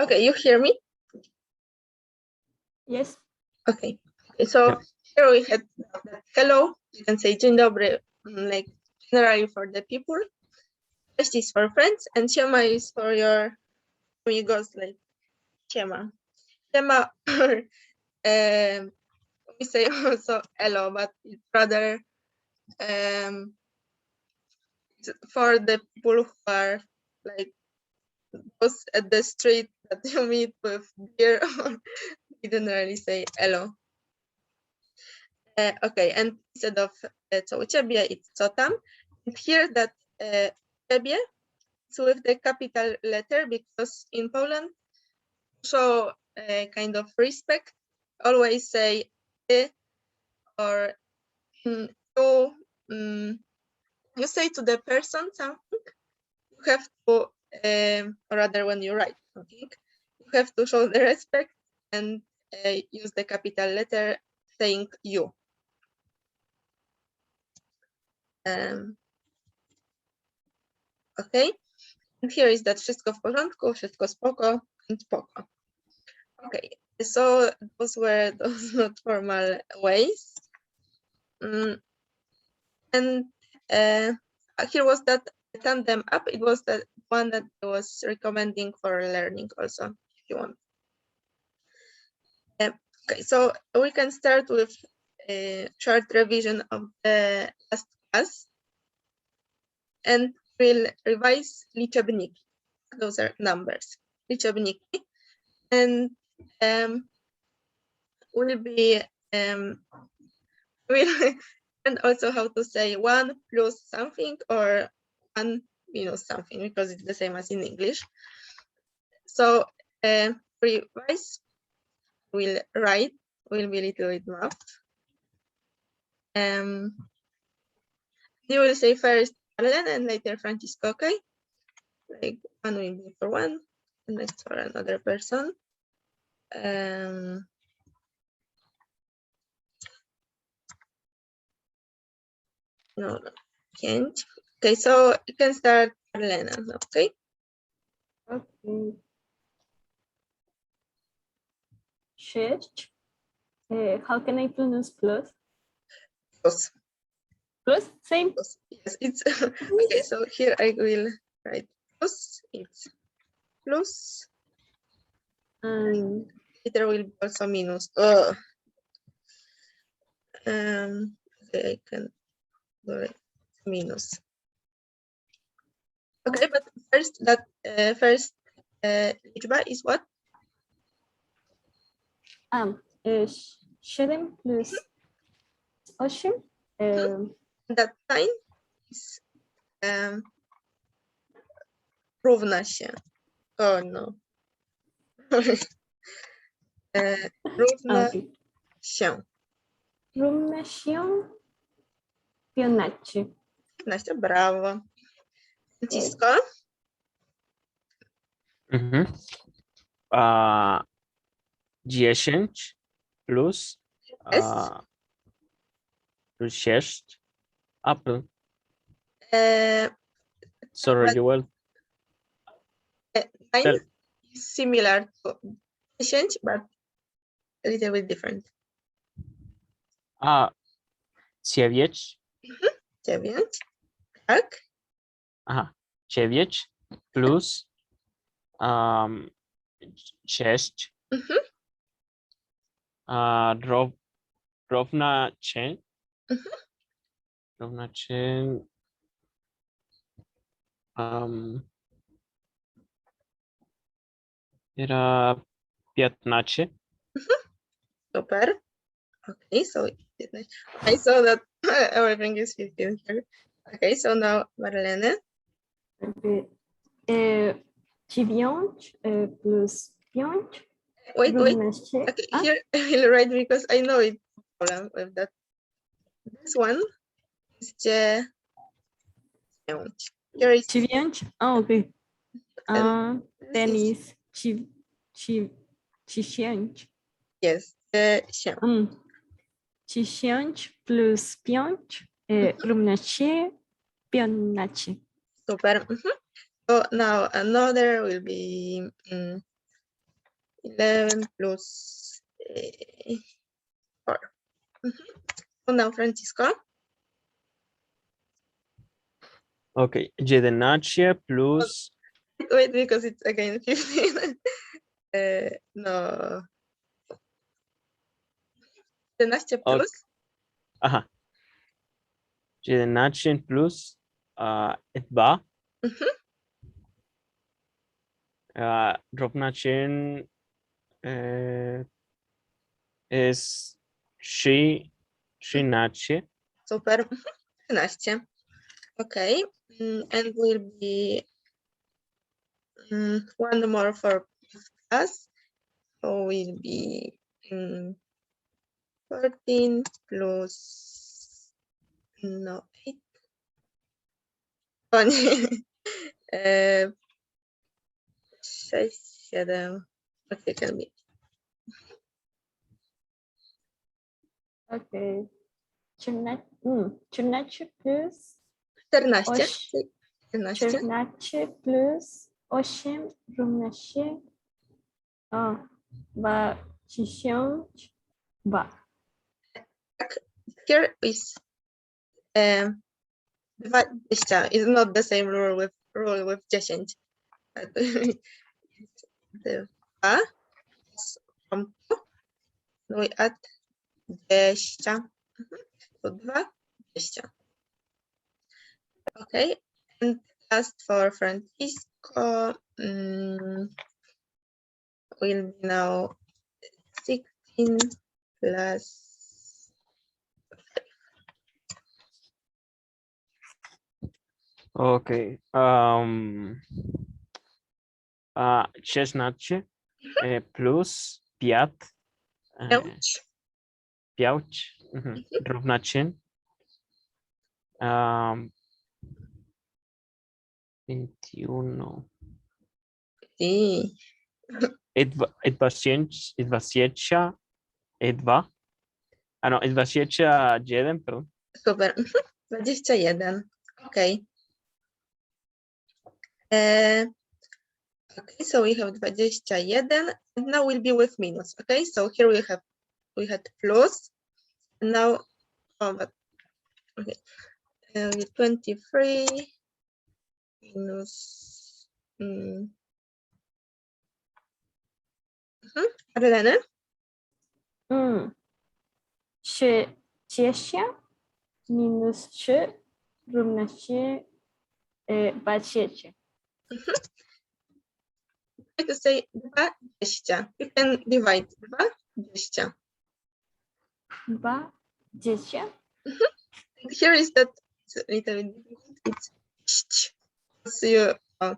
Okay, you hear me? Yes. Okay. So here we had hello. You can say dzień dobry, like generally for the people. Cześć is for friends, and siema is for your amigos, like siema. Siema, or we say also hello, but it's rather for the people who are like those at the street that you meet with beer. We don't really say hello. Okay, and instead of co u ciebie, it's co tam. And here that ciebie is with the capital letter because in Poland, show kind of respect, always say ty or you. You say to the person something, you have to, or rather when you write something, you have to show the respect and use the capital letter saying you. Okay, and here is that wszystko w porządku, wszystko spoko and spoko. Okay, so those were those not formal ways. And here was that tandem app. It was the one that I was recommending for learning also, if you want. Okay, so we can start with a short revision of the last class, and we'll revise liczebniki. Those are numbers, liczebniki, and we'll be we'll and also how to say 1 plus something or 1 minus something, because it's the same as in English. So revise, we'll write, will be a little bit math. You will say first Marlene and later Francisco, okay? Like 1 will be for 1, and next for another person. No, can't. Okay, so you can start Marlena, okay? Okay. 6. How can I pronounce plus? Plus. Plus, same. Plus. Yes, it's okay. So here I will write plus. It's plus. And Later will be also minus. Okay, I can do it minus. Okay, but first that first liczba is what? 7 plus 8. That sign is równa się. Oh no. Równa się. Równa się 15. 15, brawo. Francisco? 10 plus plus 6. Apple. Sorry, you will. 9 is similar to 10, but a little bit different. 9. 9, tak? Aha, 9 plus 6 równa się. Równa się era 15. Super. Okay, so I saw that everything is 15 here. Okay, so now Marlene. 9 plus 5. Wait. równa się. Okay, here I will write because I know it's a problem with that. This one is 9. Here is 9. Oh, okay. Then is 10. yes, się. 10 plus 5 równa się 15. Super. So now another will be 11 plus 4. So now Francisco. Okay, 11 plus Wait, because it's again 15. No. 11 Ok. plus. Aha. 11 plus 2. Rovnačen is 13. Super. 13. Okay. And will be one more for us. So will be 14 plus 8. O nie. 6, 7. Okay, can be. Okay. 13 plus 14. Oś. 14. 14 plus 8 równa się 22. Here is 20. It's not the same rule with 10. But the from 2, we add 20. So 2, 20. Okay, and last for Francisco will be now 16 plus Okay. 16 plus 5. 5. 5. Rovnačen 21. Sí. 22. No, 21, perdón. Super. 21. Okay. Okay, so we have 21, and now will be with minus. Okay, so here we had plus, and now but okay, 23 minus. Arlene? 30 minus 3 równa się 20. I to say 20. You can divide 20. 20. Here is that it's a little bit difficult. It's so you 20.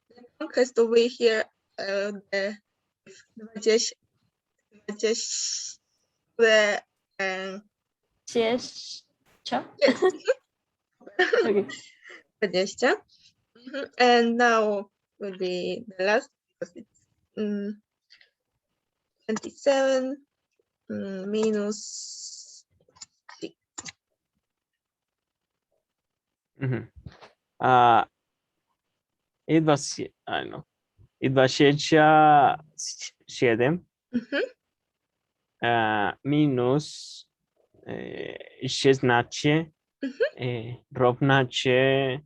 The tongue has to be here the 20 the 20. yes. Okay. 20. And now will be the last because it's 27 minus 6. It was, I know. It was 7 minus 16 rovna się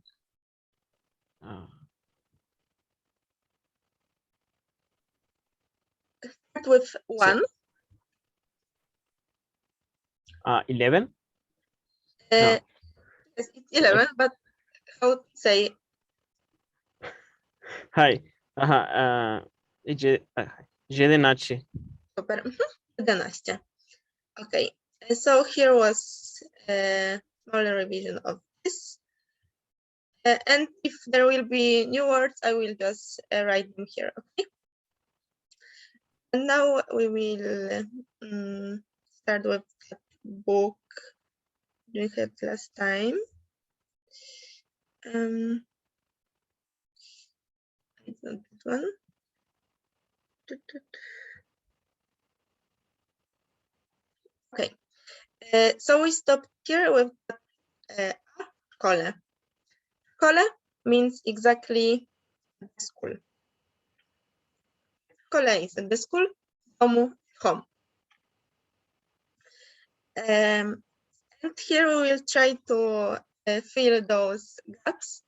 Start with 1. 11. Yes, it's 11, but how to say? Hi. 11. Super. 11. Okay, so here was a smaller revision of this. And if there will be new words, I will just write them here, okay? And now we will start with that book we had last time. It's not that one. Okay, so we stopped here with a cole. Szkole means exactly the school. Szkole is at the school, domu, home. And here we will try to fill those gaps.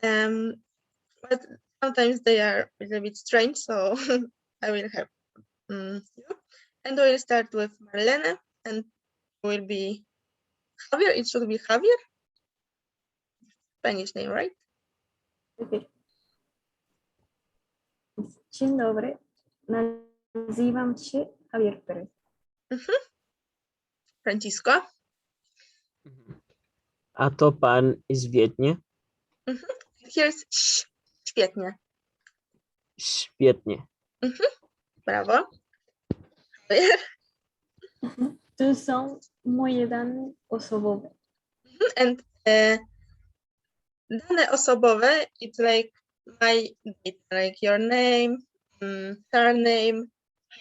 But sometimes they are a little bit strange, so I will help you. And we'll start with Marlene, and will be Javier. It should be Javier. Spanish name, right? Okay. Dzień dobry. Nazywam się Javier Perez. Francisco. A to pan z Wiednia? Here's świetnie. Świetnie. Brawo. Javier. Tu są moje dane osobowe. And dane osobowe, it's like my data, like your name, surname,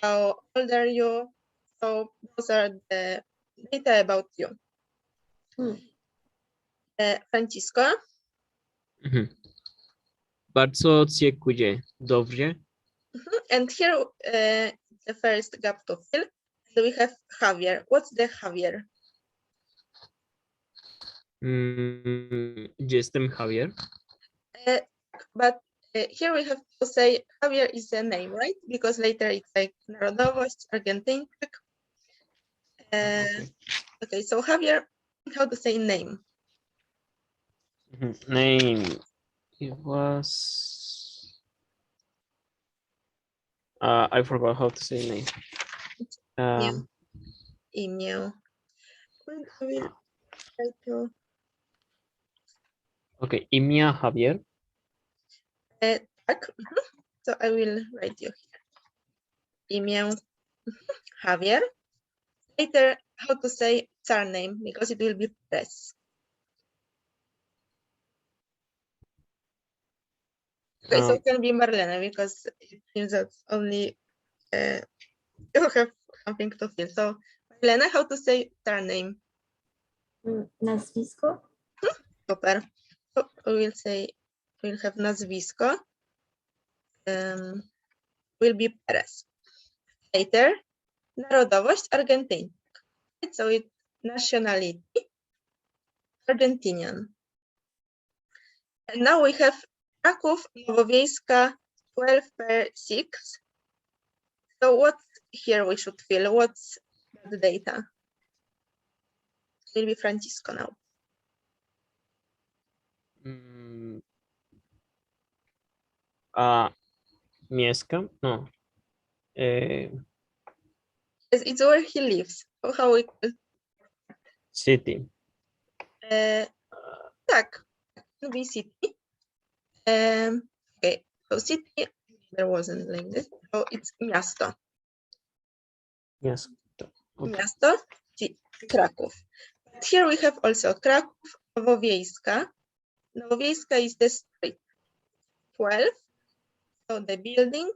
how old are you? So those are the data about you. Francisco. Bardzo dziękuję. Dobrze. And here the first gap to fill. So we have Javier. What's the Javier? Jestem Javier. But here we have to say Javier is a name, right? Because later it's like narodowość, Argentyńczyk. Okay, so Javier, how to say name? Name. It was. I forgot how to say name. Imię. I will try to. Okay, imię Javier. Tak. So I will write you here. Imię Javier. Later, how to say surname, because it will be Perez. Okay, so it can be Marlene, because it seems that only you have something to fill. So Marlene, how to say surname? Nazwisko. Super. So we'll say, we'll have nazwisko. Will be Perez. Later, narodowość Argentyńczyk. So it's nationality Argentinian. And now we have Kraków, Nowowiejska, 12/6. So what here we should fill? What's the data? It will be Francisco now. Mieszkam? No. It's where he lives. Or how we call City. tak, it be city. Okay, so city, there wasn't like this. So it's miasto. Yes. Okay. Miasto, Kraków. But here we have also Kraków, Nowowiejska. Nowowiejska is the street. 12. So the building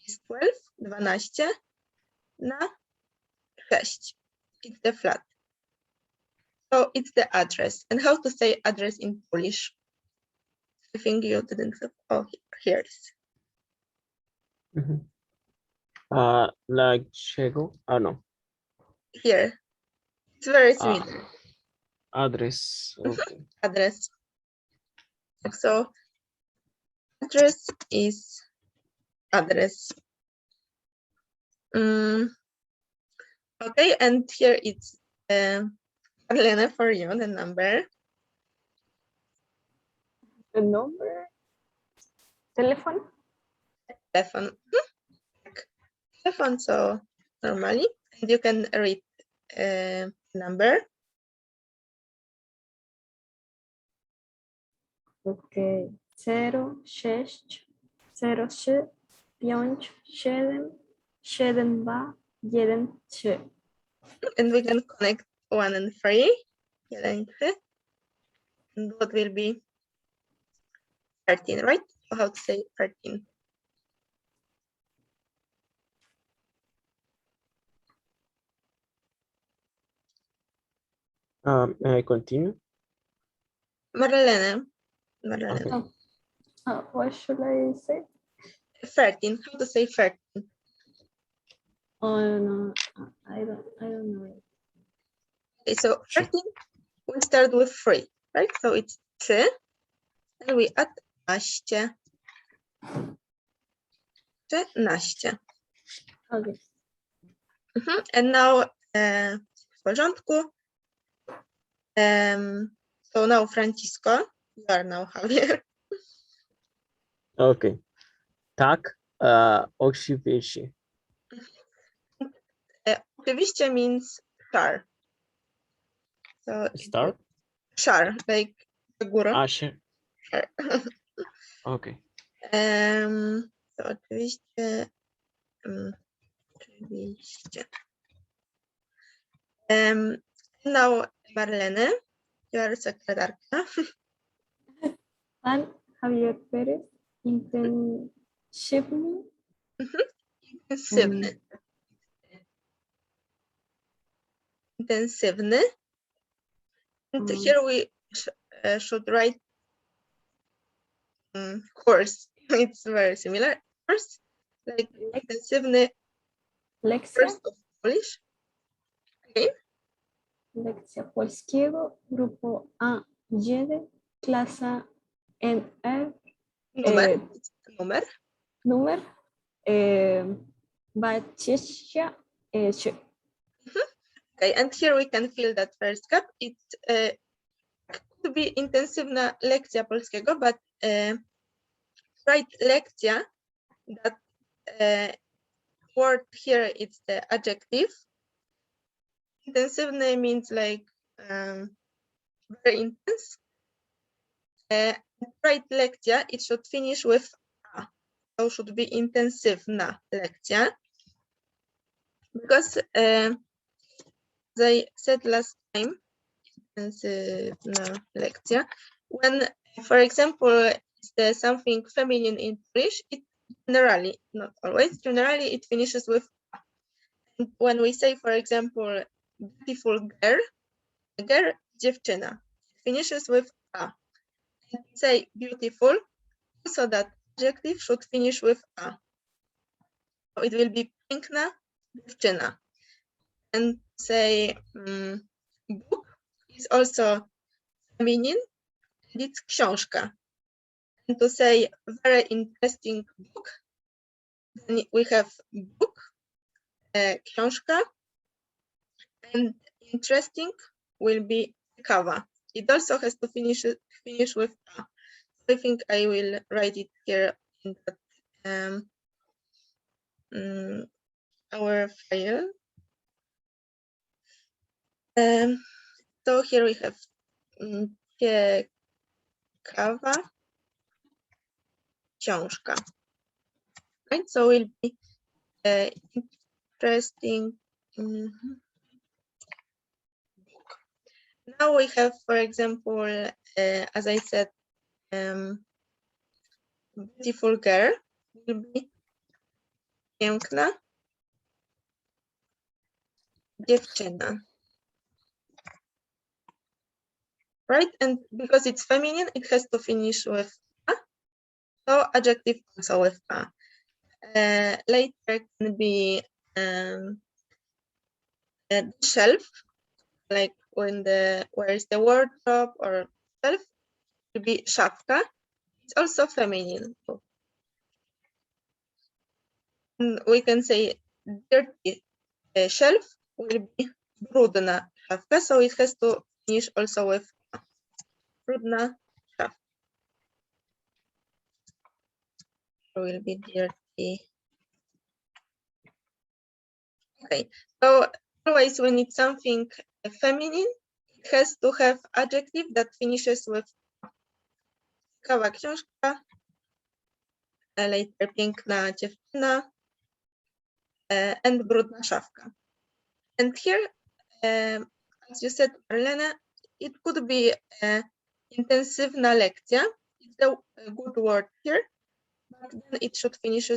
is 12, 12 na 6. It's the flat. So it's the address. And how to say address in Polish? I think you didn't have. Oh, here's. Like Chego? No. Here. It's very similar. Address. Okay. Address. So address is address. Okay, and here it's Marlene for you, the number. The number. Telephone. Telephone. Telephone, so normally. And you can read number. Okay. 0, 6, 0, 3, 5, 7, 7, 2, 1, 3. And we can connect 1 and 3. And what will be 13, right? So how to say 13? May I continue? Marlene. Okay. What should I say? 13. How to say 13? Oh no, I don't know it. Okay, so Sure. 13, we start with 3, right? So it's 3, and we add 13. 13. Okay. And now, w porządku. So now, Francisco, you are now Javier. Okay. Tak, oczywiście. Oczywiście means char. So Start? char, like góra. Sure. Char. Okay. So oczywiście. Oczywiście. Now, Marlene, you are sekretarka. Pan Javier Perez, intensively. Intensywny. Intensywny. And here we should write course. It's very similar. Course, like intensywny Lekcja, course of Polish. Okay. lekcja polskiego, grupo A1, klasa NR, Numer. Numer. numer 23. Okay, and here we can fill that first gap. It could be intensywna lekcja polskiego, but write lekcja, that word here it's the adjective. Intensywny means like very intense. Write lekcja, it should finish with a. So should be intensywna lekcja. Because as I said last time, intensywna lekcja, when, for example, it's something feminine in Polish, it generally, not always, generally it finishes with a. And when we say, for example, beautiful girl, dziewczyna, it finishes with a. And say beautiful, so that adjective should finish with a. So it will be piękna dziewczyna. And say book is also feminine, and it's książka. And to say very interesting book, then we have book, książka, and interesting will be ciekawa. It also has to finish with a. I think I will write it here in that our file. So here we have ciekawa książka. Right, so will be interesting book. Now we have, for example, as I said, beautiful girl will be piękna dziewczyna. Right, and because it's feminine, it has to finish with a. So adjective also with a. Later can be the shelf, like where is the wardrobe or shelf, will be szafka. It's also feminine. And we can say dirty shelf will be brudna szafka, so it has to finish also with a. Brudna szafka. Will be dirty. Okay, so always when it's something feminine, it has to have adjective that finishes with ciekawa książka, later piękna dziewczyna, and brudna szafka. And here, as you said, Marlene, it could be intensywna lekcja. It's a good word here, but then it should finish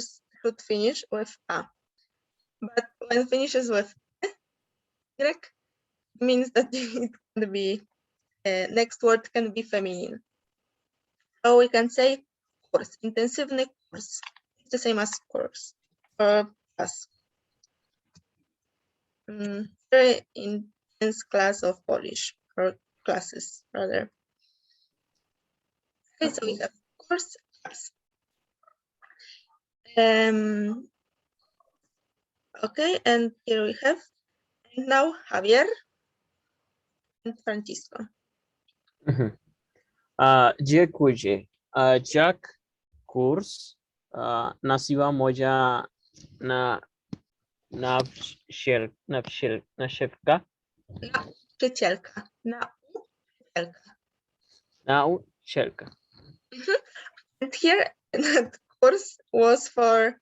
with a. But when it finishes with y, means that it can be next word can be feminine. So we can say kurs, intensywny kurs. It's the same as course or class. Very intense class of Polish, or classes rather. Okay, so we have course, class. Okay, and here we have, and now Javier and Francisco. Dziękuję. Jak kurs nazywa moja nauczycielka? Nauczycielka. Nauczycielka. Nauczycielka. And here that course was for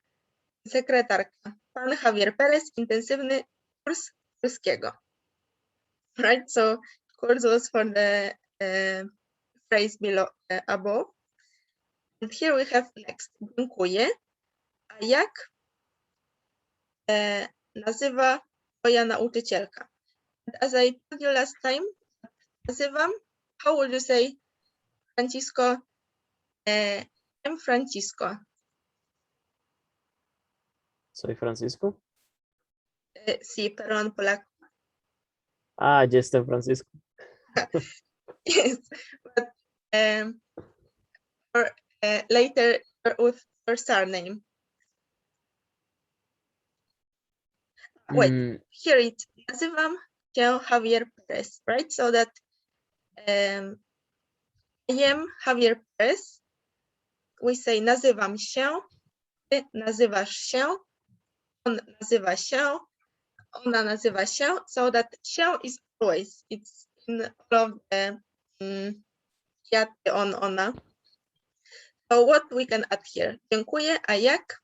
sekretarka. Pan Javier Perez, intensywny kurs polskiego. Right, so course was for the phrase below, above. And here we have next. Dziękuję. A jak nazywa moja nauczycielka? And as I told you last time, nazywam, how would you say, Francisco? I'm Francisco. Soy Francisco. Sí, pero en polaco. Jestem Francisco. Yes, but or later with your surname. Wait, here it nazywam się Javier Perez, right? So that I am Javier Perez. We say nazywam się, ty nazywasz się, on nazywa się, ona nazywa się, so that się is always, it's in all of the ja, ty, on, ona. So what we can add here? Dziękuję, a jak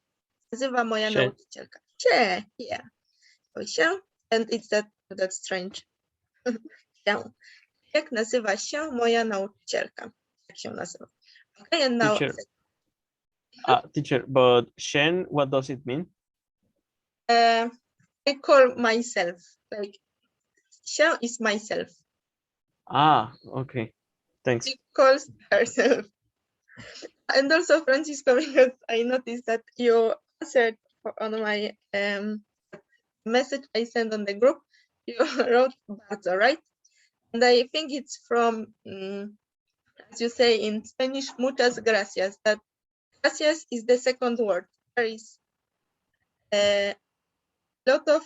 nazywa moja Się. nauczycielka? Się, yeah. So się, and it's that strange. Się. Jak nazywa się moja nauczycielka? Jak się nazywa? Okay, and now Teacher. Teacher, but Shen, what does it mean? I call myself, like się is myself. Okay. Thanks. She calls herself. And also Francisco, because I noticed that you answered on my message I sent on the group, you wrote bardzo, right? And I think it's from, as you say in Spanish, muchas gracias. That gracias is the second word. There is a lot of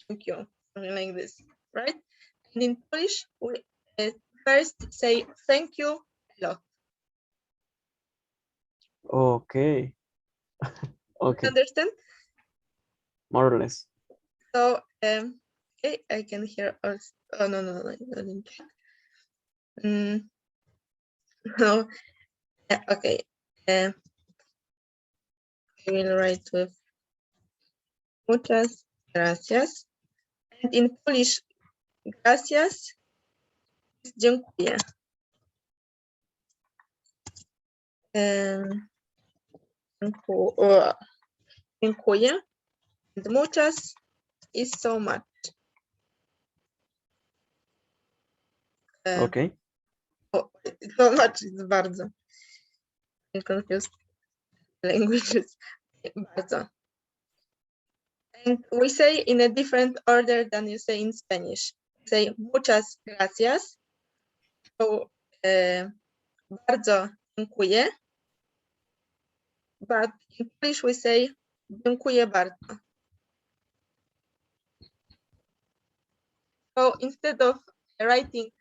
thank you, something like this, right? And in Polish, we first say thank you a lot. Okay. Okay, Understand? more or less. So, okay, I can hear us. Oh, no, I didn't check. No, okay. I will write with muchas gracias. And in Polish, gracias is dziękuję. Dziękuję. And muchas is so much. Okay. So much is bardzo. I'm confused languages. Bardzo. And we say in a different order than you say in Spanish. Say muchas gracias. So bardzo dziękuję. But in Polish we say dziękuję bardzo. So instead of writing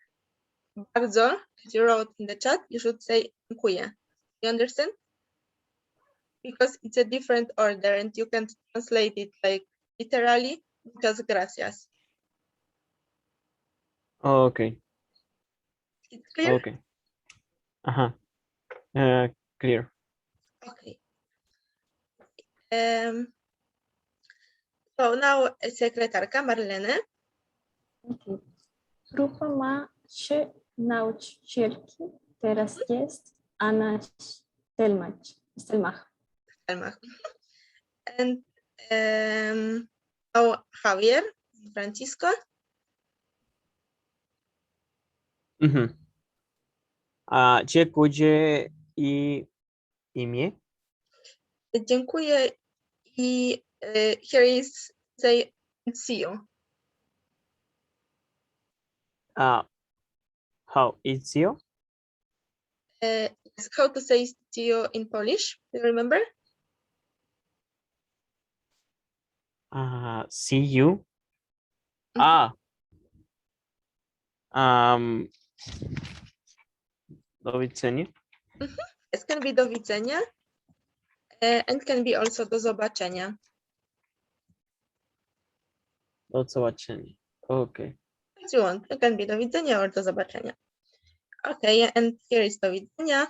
bardzo, as you wrote in the chat, you should say dziękuję. You understand? Because it's a different order and you can translate it like literally, muchas gracias. Okay. It's clear? Okay. Clear. Okay. So now sekretarka Marlene. Okay. Grupa ma 3 nauczycielki. Teraz jest Anna Stelmach. And now Javier, Francisco. Dziękuję i imię. Dziękuję i here is say see you. How is you? How to say see you in Polish? Do you remember? See you. Do widzenia. It can be do widzenia and can be also do zobaczenia. Do zobaczenia. Okay. As you want. It can be do widzenia or do zobaczenia. Okay, and here is do widzenia.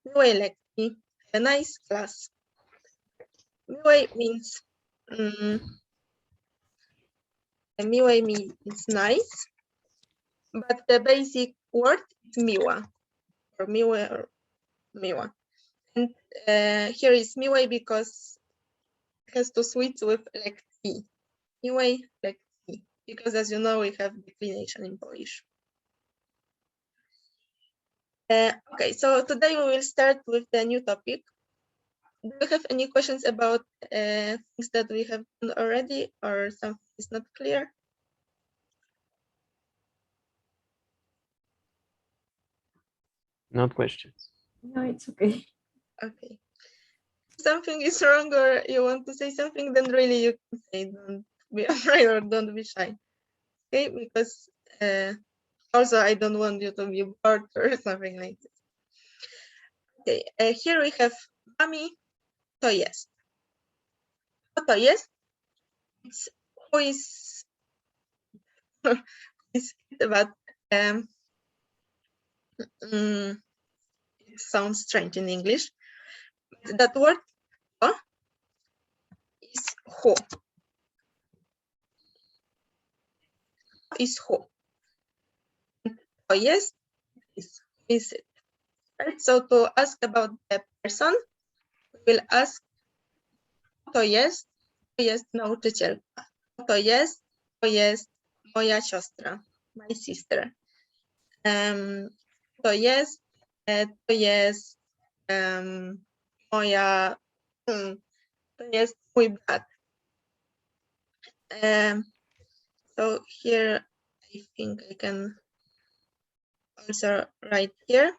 Miłej lekcji. A nice class. Miłej means miłej means nice, but the basic word is miła or miłe or miła. And here is miłej because it has two suites with lekcji. Miłej lekcji, because as you know we have declination in Polish. Okay, so today we will start with the new topic. Do you have any questions about things that we have done already or something is not clear? No questions. No, it's okay. Okay. If something is wrong or you want to say something, then really you can say, don't be afraid or don't be shy. Okay, because also I don't want you to be bored or something like this. Okay, here we have mami to jest. Co to jest? It's who is but it sounds strange in English. That word is who. Is who. To jest is it. Right? So to ask about the person, we will ask to jest nauczycielka. To jest moja siostra, my sister. To jest moja, to jest mój brat. So here I think I can also write here.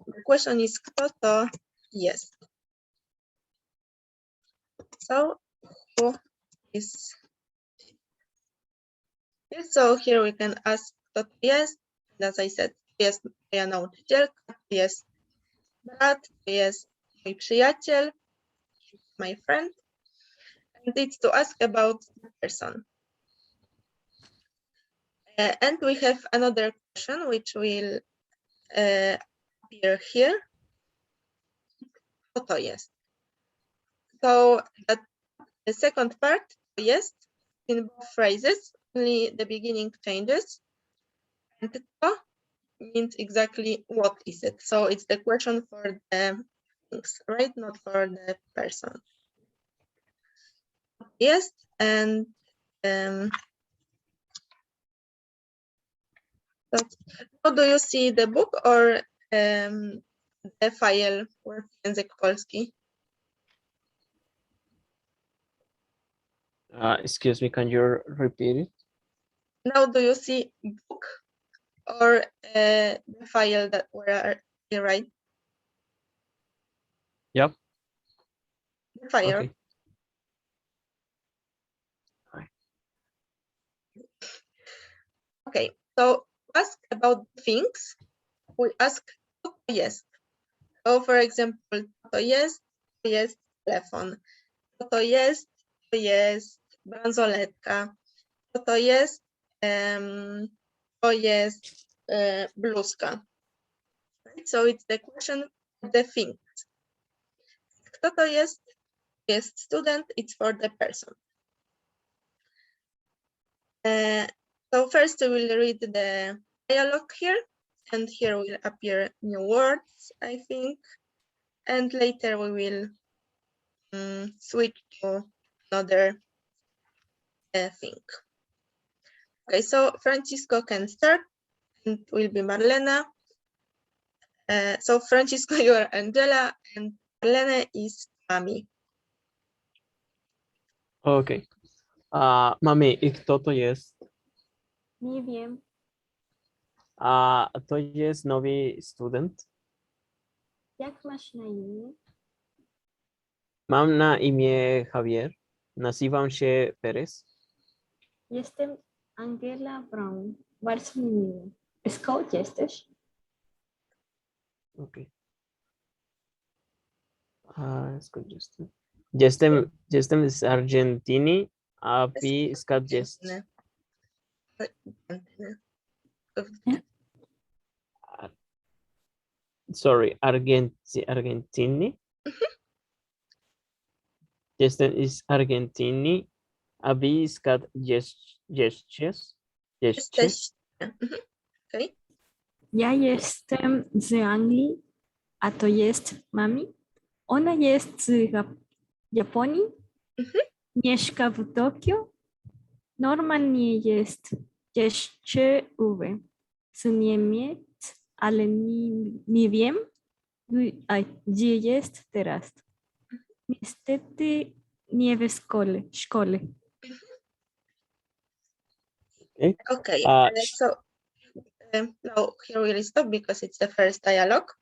The question is kto to jest. So who is it? So here we can ask kto to jest. And as I said, to jest moja nauczycielka, to jest brat, to jest mój przyjaciel, my friend. And it's to ask about the person. And we have another question which will appear here. Co to jest? So that the second part, to jest, in both phrases, only the beginning changes. And to means exactly what is it. So it's the question for the things, right? Not for the person. Yes, and so do you see the book or the file with Język Polski? Excuse me, can you repeat it? Now do you see book or the file that where I write? Yep. The file. Okay. Okay, so ask about things. We ask co to jest. So for example, to jest telefon. To jest bransoletka. To jest bluzka. Right? So it's the question of the thing. Kto to jest? Jest student, it's for the person. So first we will read the dialogue here, and here will appear new words, I think, and later we will switch to another thing. Okay, so Francisco can start, and will be Marlena. So Francisco, you are Angela, and Marlena is Mami. Okay. Mami, i kto to jest? Nie wiem. To jest nowy student. Jak masz na imię? Mam na imię Javier. Nazywam się Perez. Jestem Angela Brown. Bardzo mi miło. Skąd jesteś? Okay. Skąd jestem? Jestem z Argentyny, a wy skąd jest? Sorry, Argentyny. Jestem z Argentyny, a wy skąd jesteście? Jesteś. Okay. Ja jestem z Anglii, a to jest Mami. Ona jest z Japonii. Mieszka w Tokio. Normalnie jest jeszcze z Niemiec, ale nie wiem, gdzie jest teraz. Niestety nie w szkole. Okay. Okay. Uh, So now here we'll stop because it's the first dialogue.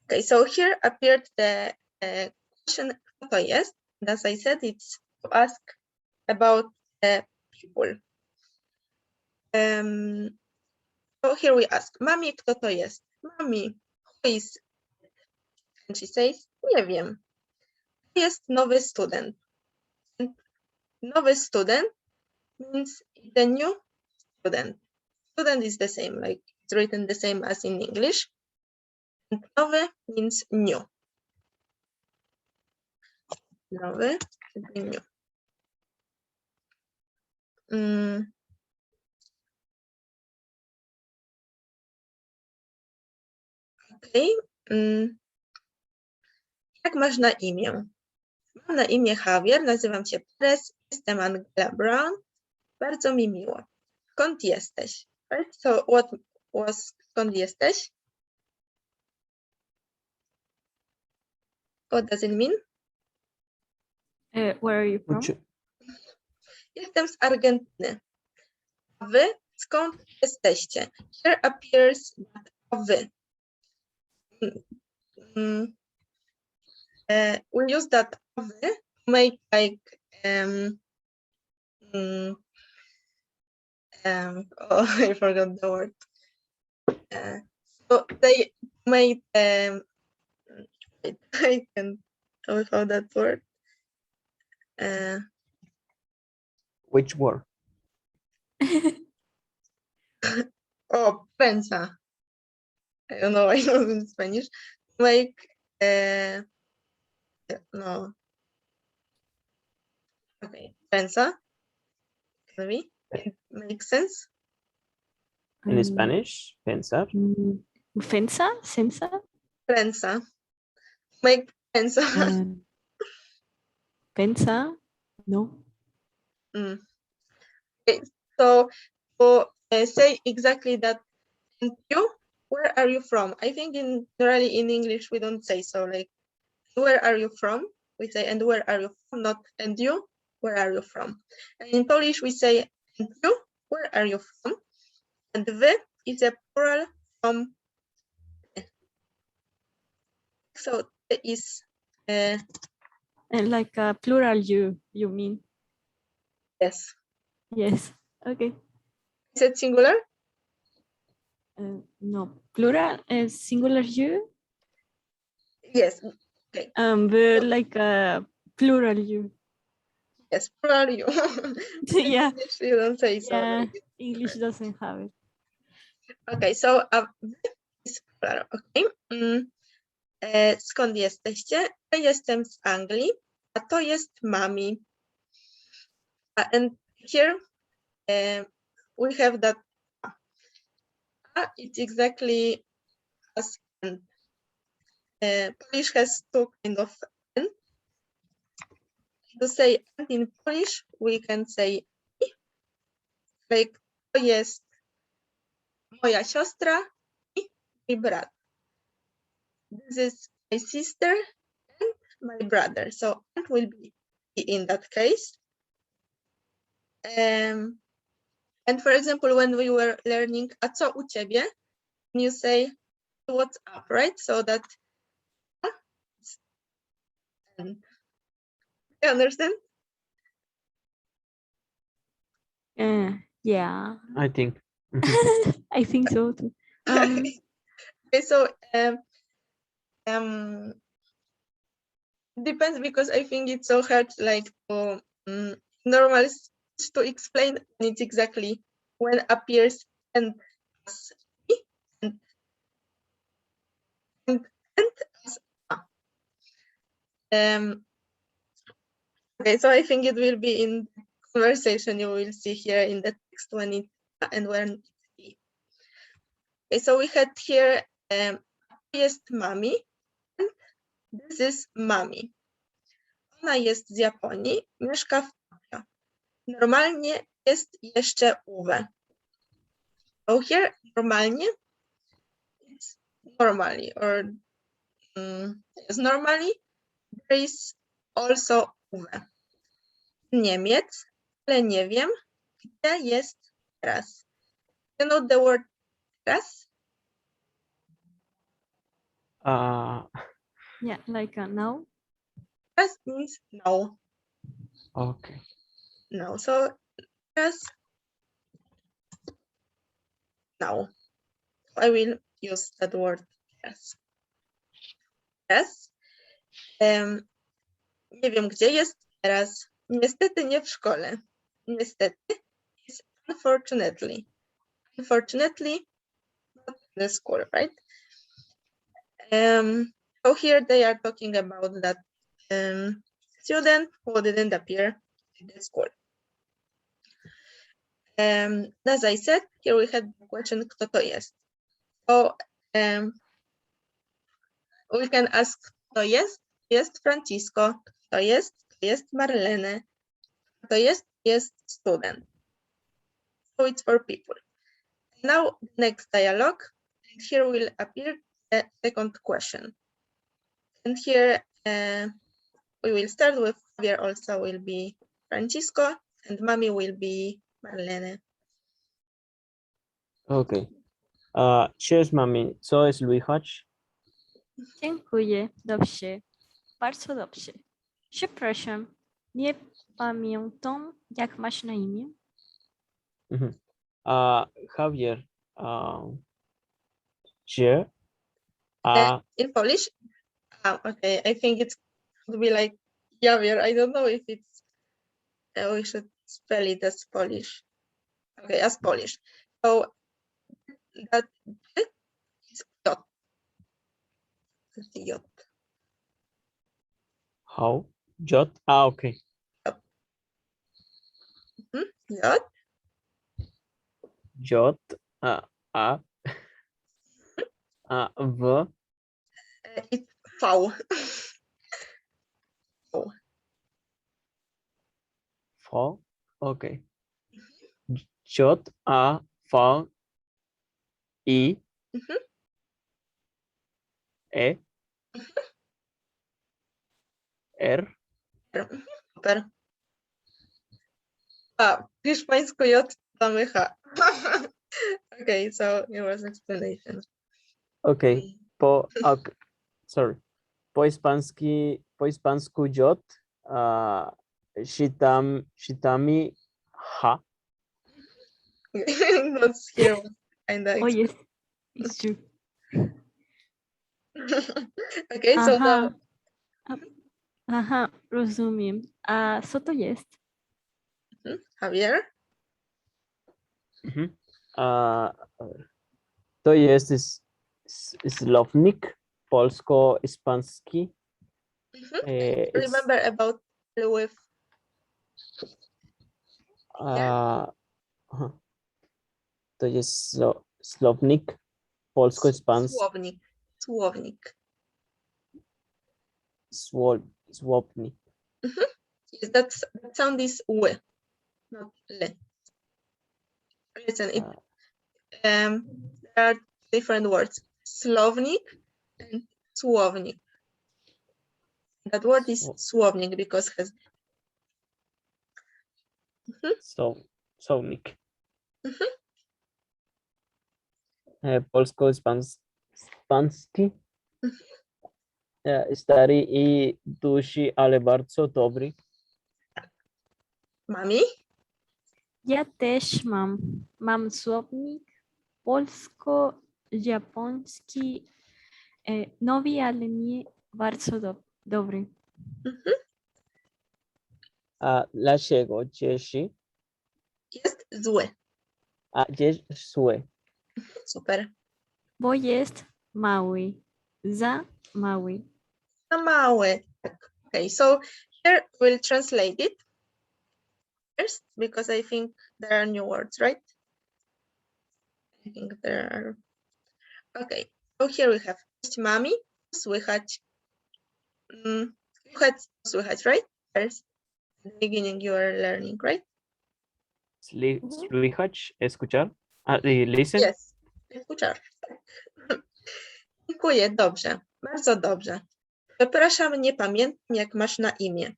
Okay, so here appeared the question kto to jest. And as I said, it's to ask about the people. So here we ask, Mami, kto to jest? Mami, who is? And she says, nie wiem. Jest nowy student. And nowy student means the new student. Student is the same, like it's written the same as in English. And nowy means new. Nowy, czyli new. Okay. Jak masz na imię? Mam na imię Javier, nazywam się Perez, jestem Angela Brown. Bardzo mi miło. Skąd jesteś? Right? So what was skąd jesteś? What does it mean? Where are you from? Jestem z Argentyny. A wy skąd jesteście? Here appears that a wy. We use that a wy to make like oh, I forgot the word. So they made I can without that word. Which word? Oh, prensa. I don't know. I know in Spanish. Like no. Okay, prensa. Can be. It makes sense. In Spanish, pensar. Sensa? Prensa. Make prensa. Pensa? No. Okay, so say exactly that. And you, where are you from? I think generally in English we don't say so. Like, where are you from? We say, and where are you from? Not, and you, where are you from? And in Polish we say, and you, where are you from? And wy is a plural from. So it is. Like a plural you mean? Yes. Yes. Okay. Is it singular? No. Plural is singular you? Yes. Okay. But like a plural you. Yes, plural you. Yeah. English, you don't say so. Yeah. Like English doesn't have it. Okay, so is plural. Okay. Skąd jesteście? Ja jestem z Anglii, a to jest Mami. And here we have that it's exactly as and. Polish has two kind of and. To say and in Polish, we can say like to jest moja siostra i mój brat. This is my sister and my brother. So and will be in that case. And for example, when we were learning a co u ciebie, you say what's up, right? So that you understand? Yeah, I think. Mhm. I think so too. Okay, so depends, because I think it's so hard like to normal to explain when it's exactly when appears and as and and as okay, so I think it will be in conversation. You will see here in the text when it and when it's be. Okay, so we had here jest mami and this is mami. Ona jest z Japonii, mieszka w Tokio. Normalnie jest jeszcze Uwe. So here normalnie it's normally or yes, normally there is also Uwe. Niemiec, ale nie wiem, gdzie jest teraz. You know the word teraz? Yeah, like now. Teraz means no. Okay. No. So teraz no. I will use that word teraz. Teraz. Nie wiem, gdzie jest teraz. Niestety nie w szkole. Niestety is unfortunately. Unfortunately, not the school, right? So here they are talking about that student who didn't appear in the school. As I said, here we had the question, kto to jest? So we can ask, kto jest? Jest Francisco. Kto jest? Jest Marlene. Kto jest? Jest student. So it's for people. Now, next dialogue. And here will appear the second question. And here we will start with Javier also will be Francisco and Mami will be Marlene. Okay. Cheers, mami. Co słychać? Dziękuję, dobrze, bardzo dobrze. Przepraszam, nie pamiętam, jak masz na imię? Mhm. Javier, gdzie? In Polish? Okay, I think it would be like Javier. I don't know if it's, we should spell it as Polish. Okay, as Polish. So that is J. J. How? Jot? Okay. J. Jot, w, It's V. V. v, okay. Jot, v, i, e, r, Super. A, w hiszpańsku J damy H. Okay, so it was explanation. okay. Sorry. Po hiszpansku jot, shitami, ha. That's here was kind of Oh yes, it's true. okay, so now Aha, rozumiem. A co to jest? Javier. To jest słownik polsko-hiszpański. Remember about with To jest słownik polsko-hiszpański. Słownik. Słownik. Yes, that sound is w, not le. Listen, there are different words, słownik and słownik. That word is słownik because has Słownik. Mhm. Polsko-hiszpański. Stary i duży, ale bardzo dobry. mami. Ja też mam słownik polsko-japoński nowy, ale nie bardzo dobry. Mhm. A dlaczego dzieci? Jest zły. A dzieci złe. Super. Bo jest mały, za mały. Za mały. Tak. Okay, so here we'll translate it first because I think there are new words, right? I think there are. Okay, so here we have cześć mami, słychać. Słychać, right? First, at the beginning you are learning, right? Słychać, escuchar. Listen. Yes. Escuchar. Dziękuję, dobrze. Bardzo dobrze. Przepraszam, nie pamiętam, jak masz na imię.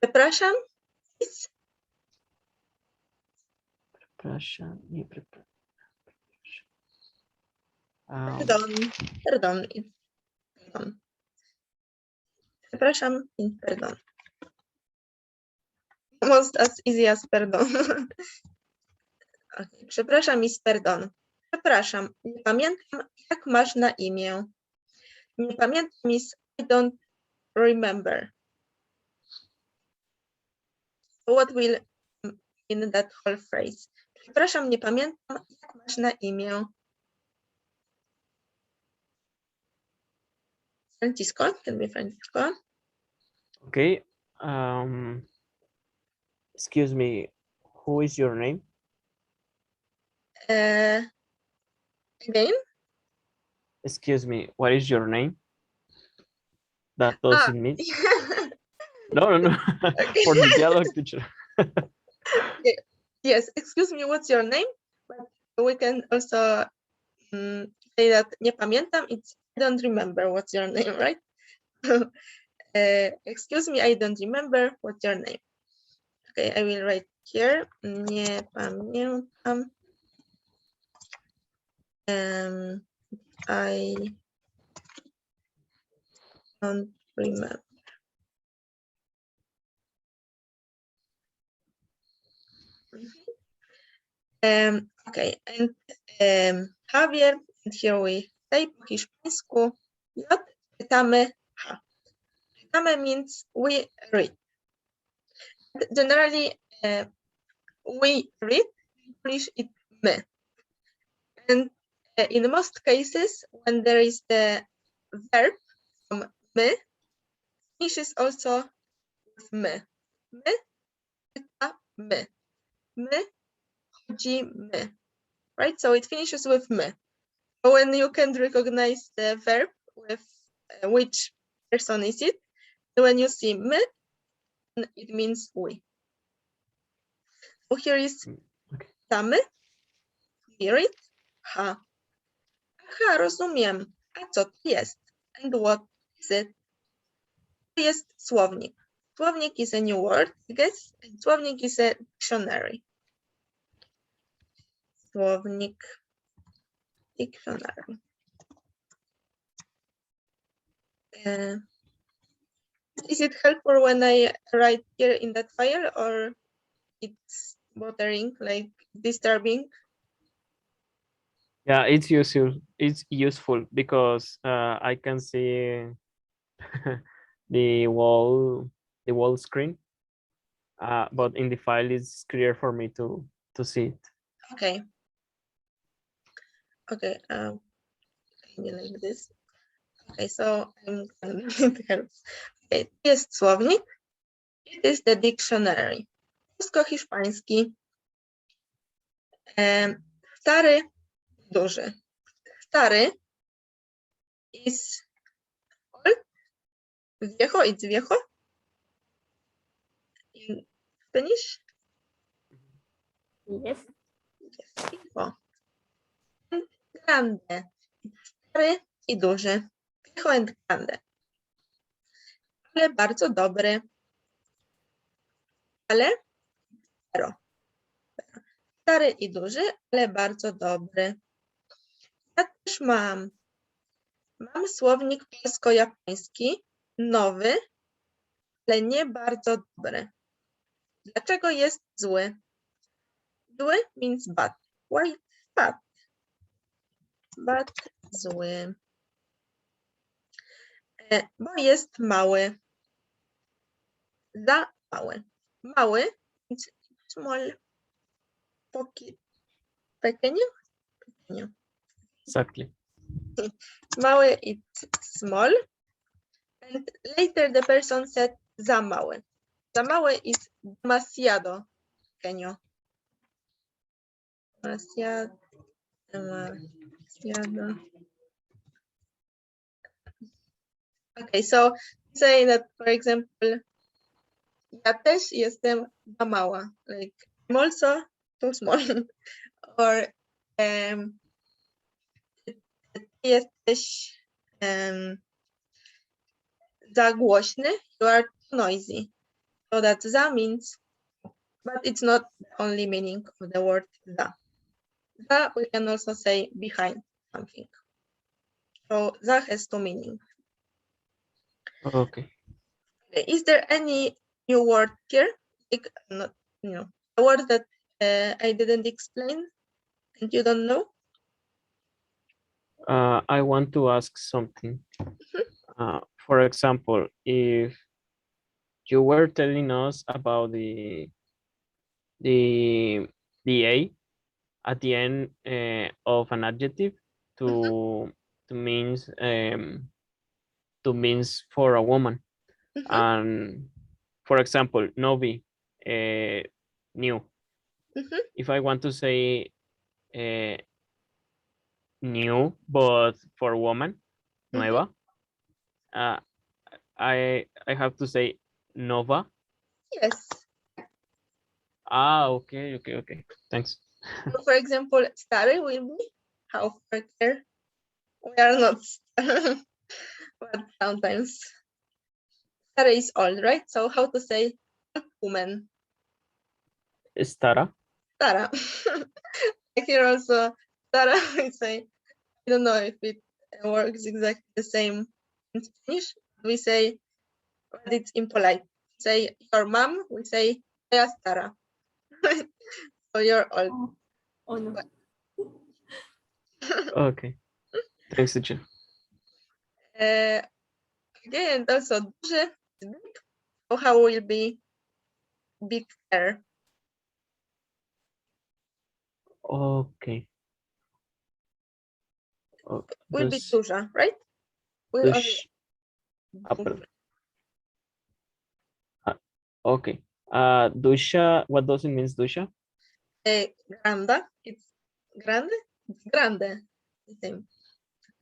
Przepraszam is Przepraszam, nie przepraszam. pardon. Przepraszam i pardon. Almost as easy as pardon. Okay. Przepraszam is pardon. Przepraszam, nie pamiętam, jak masz na imię. Nie pamiętam is I don't remember. What will in that whole phrase? Przepraszam, nie pamiętam, jak masz na imię. Francisco, can be Francisco. Okay. Excuse me, who is your name? Again? Excuse me, what is your name? That doesn't mean. No. Okay. For the dialogue teacher. Yes, excuse me, what's your name? But we can also say that nie pamiętam, it's I don't remember what's your name, right? Excuse me, I don't remember what's your name. Okay, I will write here. Nie pamiętam. I don't remember. Okay, and Javier, and here we say po hiszpańsku J, czytamy H. Czytamy means we read. Generally, we read, in English it's my. And in most cases, when there is the verb from my, finishes also with my. My, czyta my. My, chodzi my. Right? So it finishes with my. So when you can recognize the verb with which person is it, when you see my, it means we. So here is czytamy, we read, ha. Aha, rozumiem. A co to jest? And what is it? To jest słownik. Słownik is a new word, I guess. And słownik is a dictionary. Słownik, dictionary. Is it helpful when I write here in that file, or it's bothering, like disturbing? Yeah, it's useful. It's useful because I can see the wall screen, but in the file it's clear for me to see it. Okay. Okay. Maybe like this. Okay, so it helps. Okay, jest słownik. It is the dictionary. Polsko-hiszpański. Stary, duży. Stary is old. Viejo, it's viejo. In Spanish? Yes. jest info. Grande, stary i duży. Viejo and grande. Ale bardzo dobry. Ale pero. Stary i duży, ale bardzo dobry. Ja też mam słownik polsko-japoński, nowy, ale nie bardzo dobry. Dlaczego jest zły? Zły means bad. Why bad? Bad, zły. Bo jest mały. Za mały. Mały means small. Pequeño? Pequeño. Exactly. Mały it's small. And later the person said za mały. Za mały is demasiado pequeño. Demasiado. Okay, so say that, for example, ja też jestem za mała. Like, I'm also too small. Or ty jesteś za głośny. You are too noisy. So that za means, but it's not the only meaning of the word za. Za we can also say behind something. So za has two meanings. Okay. Is there any new word here? Like, not, a word that I didn't explain and you don't know? I want to ask something. For example, if you were telling us about the a at the end of an adjective to means for a woman, and for example, novi, new. If I want to say new but for woman, nueva, I have to say nova. Yes. Okay. Thanks. So for example, stary will be how far care. We are not, but sometimes stary is old, right? So how to say woman? Stara. Stara. Here also, stara, we say, I don't know if it works exactly the same in Spanish. We say, but it's impolite. Say your mom, we say, "Ya stara." So you're old. Oh no. Okay. Thanks, teacher. Okay, and also duży, big. So how will be big there? Okay. Will be duża, right? Will Dush. only, Okay. Dusha. What does it mean, dusha? granda. It's grande. It's grande. The same.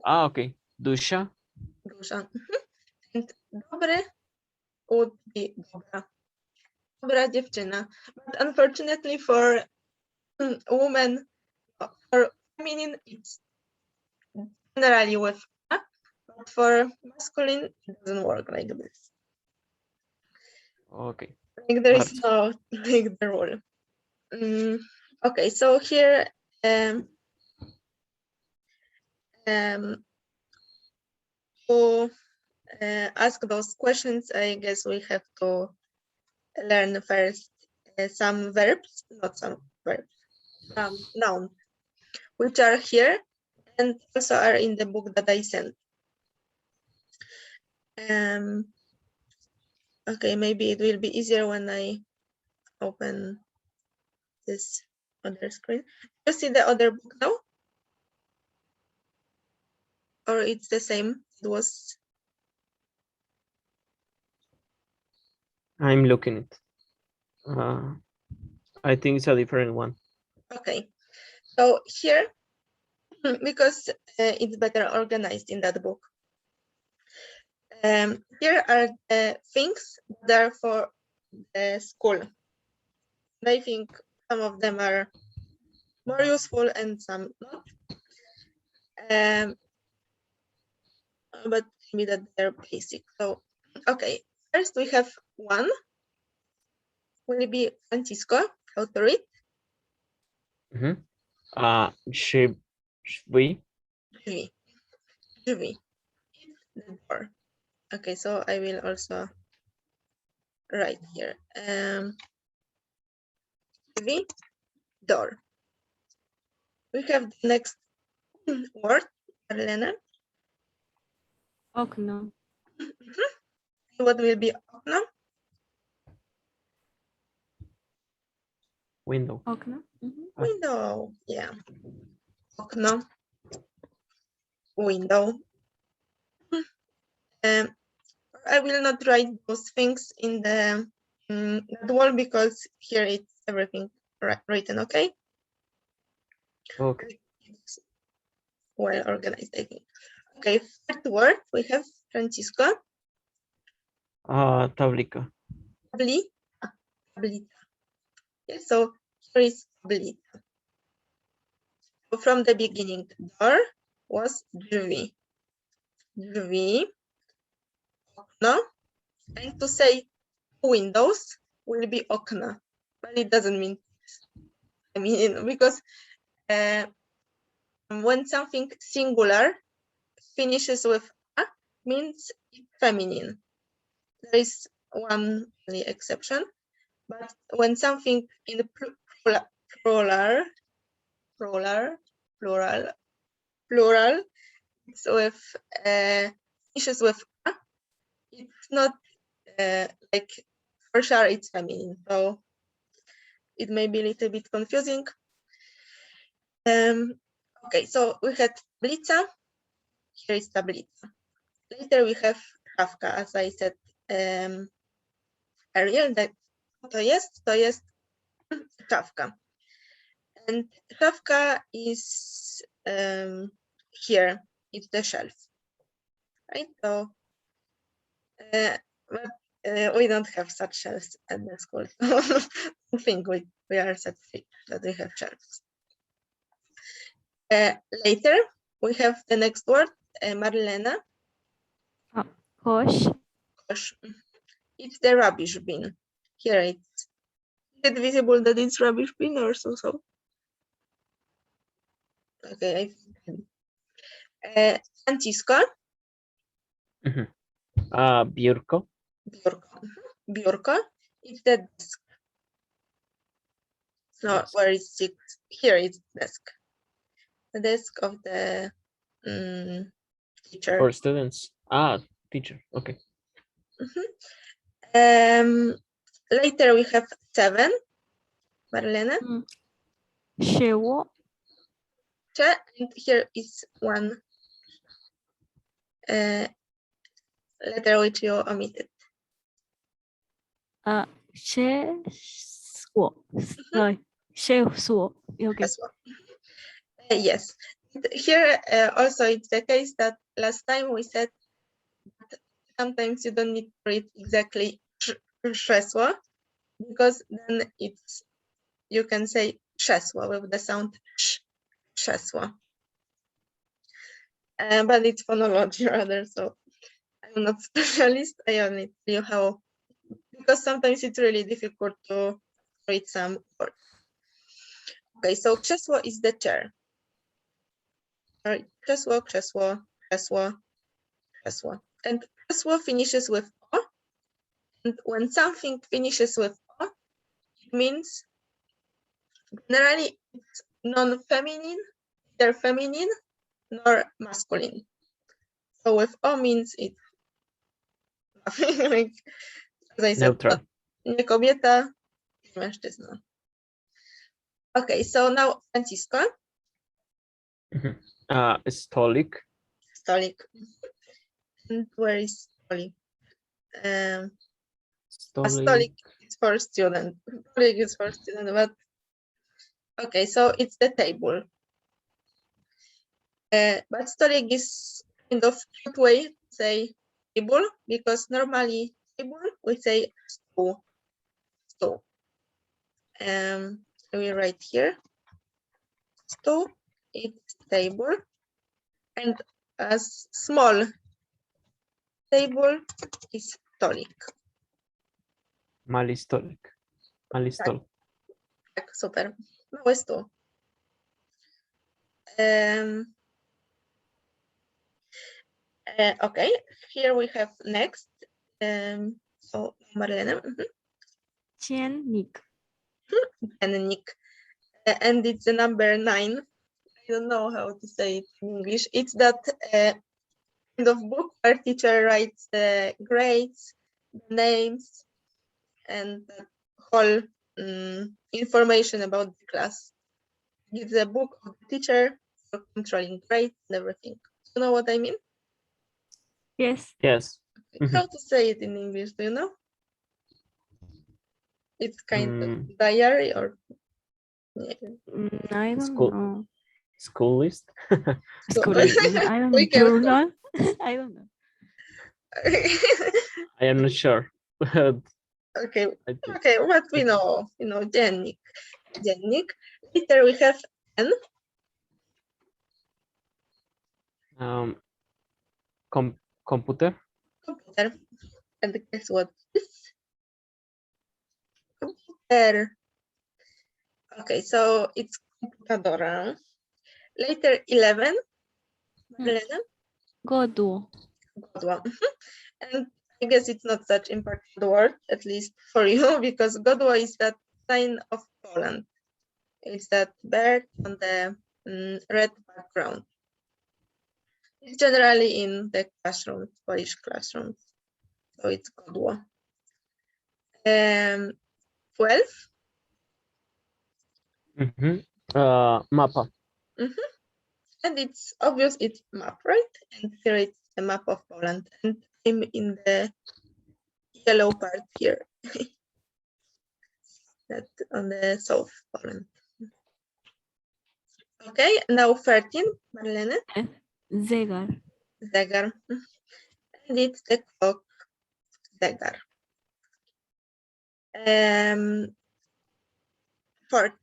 Okay. Dusha. Duża. And dobre would be dobra. Dobra dziewczyna. But unfortunately for women, for feminine, it's generally with a, but for masculine, it doesn't work like this. Okay. Like there is no like the rule. Okay, so here to ask those questions, I guess we have to learn first some verbs, not some verbs, nouns, which are here and also are in the book that I sent. Okay, maybe it will be easier when I open this other screen. You see the other book now? Or it's the same? It was. I'm looking at. I think it's a different one. Okay, so here, because it's better organized in that book. Here are the things that are for the school. I think some of them are more useful and some not. But maybe that they're basic. So, okay, first we have one. Will it be Francisco? How to read? Should we? Drzwi. Drzwi. The door. Okay, so I will also write here. Drzwi, door. We have the next word, Marlena. Okno. What will be okno? Window. Okno. Mhm. Window. Yeah. Okno. Window. I will not write those things in the that wall because here it's everything written. Okay. Okay. It's well organized, I think. Okay, third word we have Francisco. Tablica. Tablita. Yes, so here is tablita. So from the beginning, door was drzwi. Drzwi, okno, and to say windows will be okna, but it doesn't mean. I mean, because when something singular finishes with a, means it's feminine. There is one only exception, but when something in the plural, it's with finishes with a, it's not like for sure it's feminine. So it may be a little bit confusing. Okay, so we had tablica. Here is tablica. Later we have szafka, as I said earlier. That to jest szafka. And szafka is here. It's the shelf, right? So, but we don't have such shelves at the school. I think we are satisfied that we have shelves. Later, we have the next word, Marlena. Kosh. Kosh. It's the rubbish bin. Here it's. Is it visible that it's rubbish bin or so? Okay, Francisco. Biurko. Biurko. It's the desk. No, where is it? Here is desk. The desk of the teacher. For students. Teacher. Okay. Later we have 7. Marlena. Szeło. And here is one letter which you omitted. Szesło. Rồi. Szesło. Okay. Yes. Here also it's the case that last time we said that sometimes you don't need to read exactly krzesło because then you can say krzesło with the sound sh, krzesło. But it's phonology rather, so I'm not specialist. I only tell you how, because sometimes it's really difficult to read some words. Okay, so krzesło is the chair. Krzesło, krzesło, krzesło, krzesło. And krzesło finishes with o. And when something finishes with o, it means generally it's non-feminine, neither feminine nor masculine. So with o means it's nothing, like, as I said, Neutral. nie kobieta, nie mężczyzna. Okay, so now Francisco. Stolik. Stolik. And where is stolik? Stolik is for student. Stolik is for student, but okay, so it's the table. But stolik is kind of cute way to say table, because normally table we say stool. Stool. We write here 2, it's table. And a small table is stolik. Mały stolik. Mały stol. Tak, super. Mały stół. Okay, here we have next. So Marlene, Dziennik. Dziennik. And it's the number 9. I don't know how to say it in English. It's that kind of book where teacher writes the grades, the names, and the whole information about the class. It's a book of the teacher for controlling grades and everything. You know what I mean? Yes. Yes. How to say it in English? Do you know? It's kind of Mm. diary or I don't School. know. School list. School. We I don't know. can- Journal. I don't know. I am not sure. But Okay, I think. okay, what we know, dziennik. Dziennik. Later we have N. Computer. Computer. And guess what is? Computer. Okay, so it's computadora. Later 11. Marlena? Godło. Godła. And I guess it's not such important word, at least for you, because Godła is that sign of Poland. It's that bird on the red background. It's generally in the classrooms, Polish classrooms. So it's Godło. 12. Mapa. And it's obvious it's map, right? And here it's the map of Poland. And I'm in the yellow part here. That on the south Poland. Okay, now 13, Marlene. Zegar. Zegar. And it's the clock. Zegar. 14,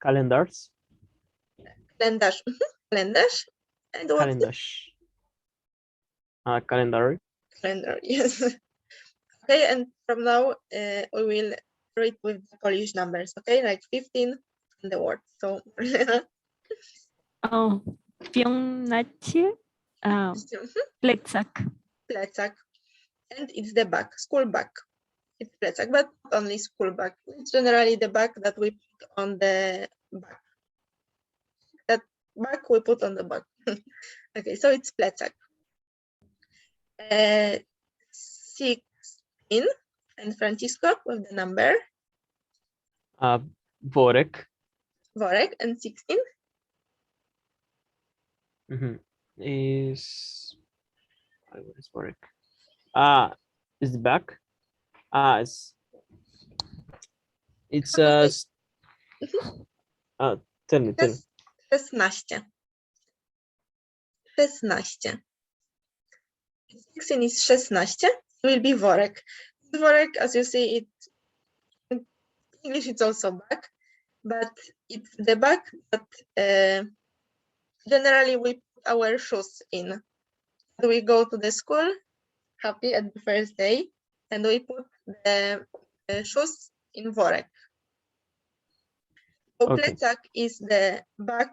Calendars. kalendarz. Kalendarz. And what's the Kalendarz. Calendar. calendar? Yes. Okay, and from now we will read with the Polish numbers, okay? Like 15 in the word. So Oh, pionnacie. Plecak. plecak. And it's the bag, school bag. It's plecak, but not only school bag. It's generally the bag that we put on the back. That bag we put on the back. Okay, so it's plecak. 16 and Francisco with the number. Worek. Worek and 16. Is where is worek? Is the back? It's tell me. 16. 16. 16 is 16. It will be worek. Worek, as you see, it in English it's also bag, but it's the bag that generally we put our shoes in. We go to the school happy at the first day, and we put the shoes in worek. So Okay. plecak is the bag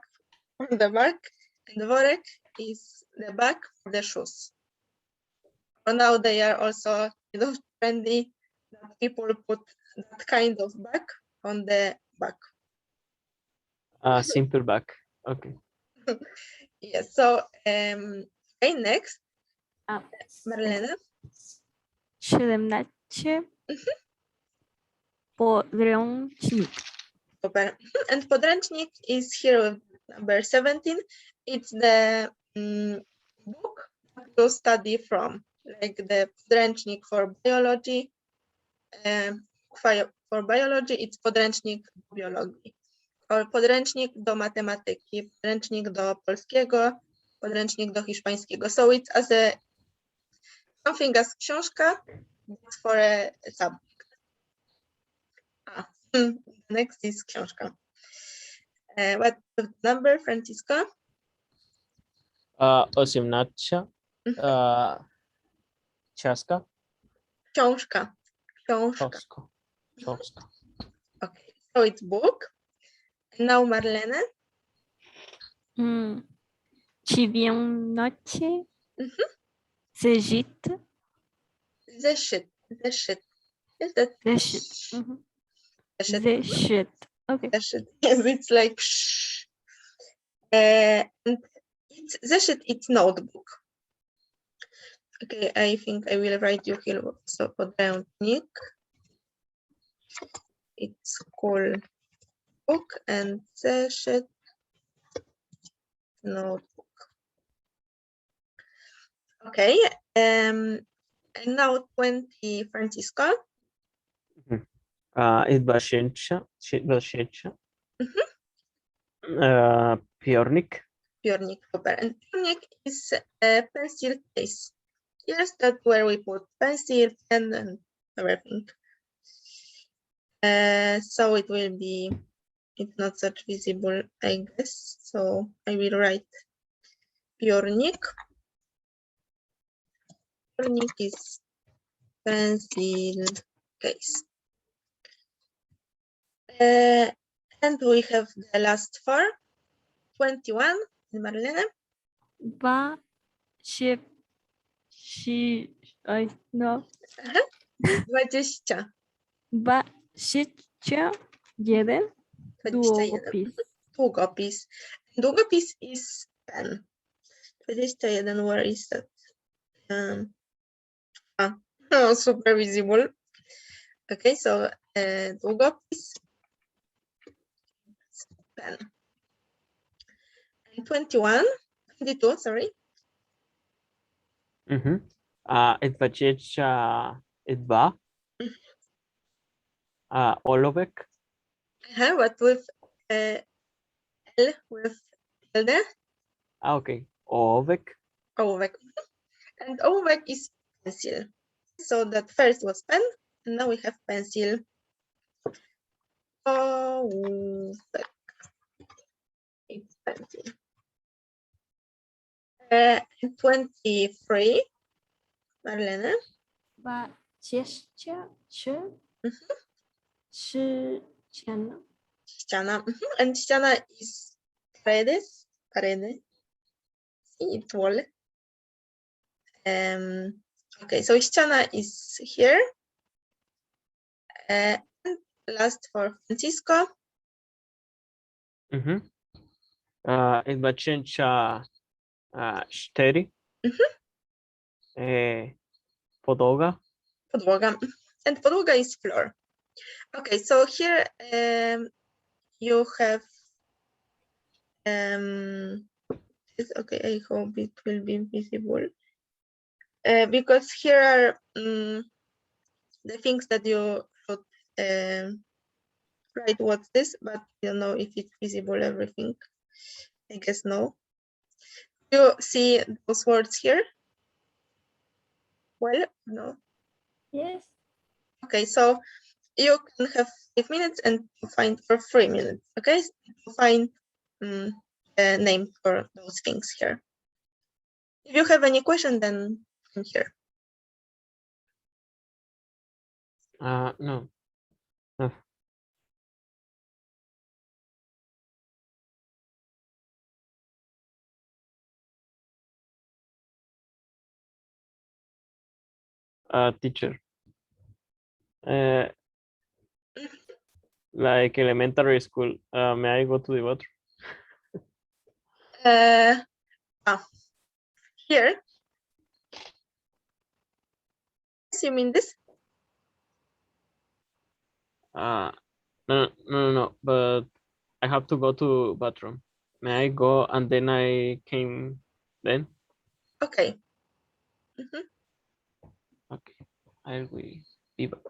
on the back, and worek is the bag for the shoes. So now they are also trendy that people put that kind of bag on the back. Simple back. Okay. Yes. So okay, next, Marlena. 17. Podręcznik. Super. And podręcznik is here with number 17. It's the book to study from, like the podręcznik for biology. For biology, it's podręcznik do biologii. Or podręcznik do matematyki, podręcznik do polskiego, podręcznik do hiszpańskiego. So it's as a something as książka for a subject. Next is książka. What number, Francisco? 18. Ciaska. Książka. Książka. Książka. Okay, so it's book. And now Marlene. Dziewiętnaście. Zeszyt. Zeszyt. Yes, that Zeszyt. zeszyt. Zeszyt. Okay. Zeszyt. Yes, it's like shh. And it's zeszyt, it's notebook. Okay, I think I will write you here so podręcznik. It's called book and zeszyt notebook. Okay, and now 20, Francisco. I 20. Piornik. Piornik, super. And piornik is a pencil case. Yes, that's where we put pencil, pen, and everything. So it will be, it's not such visible, I guess. So I will write piornik. Piornik is pencil case. And we have the last four. 21, Marlene. No. 20. 21. 21. Długopis. Długopis is pen. 21, where is that? Oh, super visible. Okay, so długopis, pen. And 21, 22, sorry. I 22. Olovek. What with L with tilde? Okay. Olovek. Ołówek. And ołówek is pencil. So that first was pen, and now we have pencil. Ołówek. It's pencil. 23, Marlene. 23. Ściana. And ściana is paredes. It's wall. Okay, so ściana is here. And last for Francisco. I 24. Podłoga. Podłoga. And podłoga is floor. Okay, so here you have okay, I hope it will be visible because here are the things that you should write. What's this? But I don't know if it's visible everything. I guess no. You see those words here? Well, no. Yes. Okay, so you can have 5 minutes and find for 3 minutes. Okay, to find a name for those things here. If you have any question, then I'm here. No. Teacher. Like elementary school. May I go to the bathroom? Here. You mean this? No. But I have to go to bathroom. May I go and then I came then? Okay. Okay. I will be back.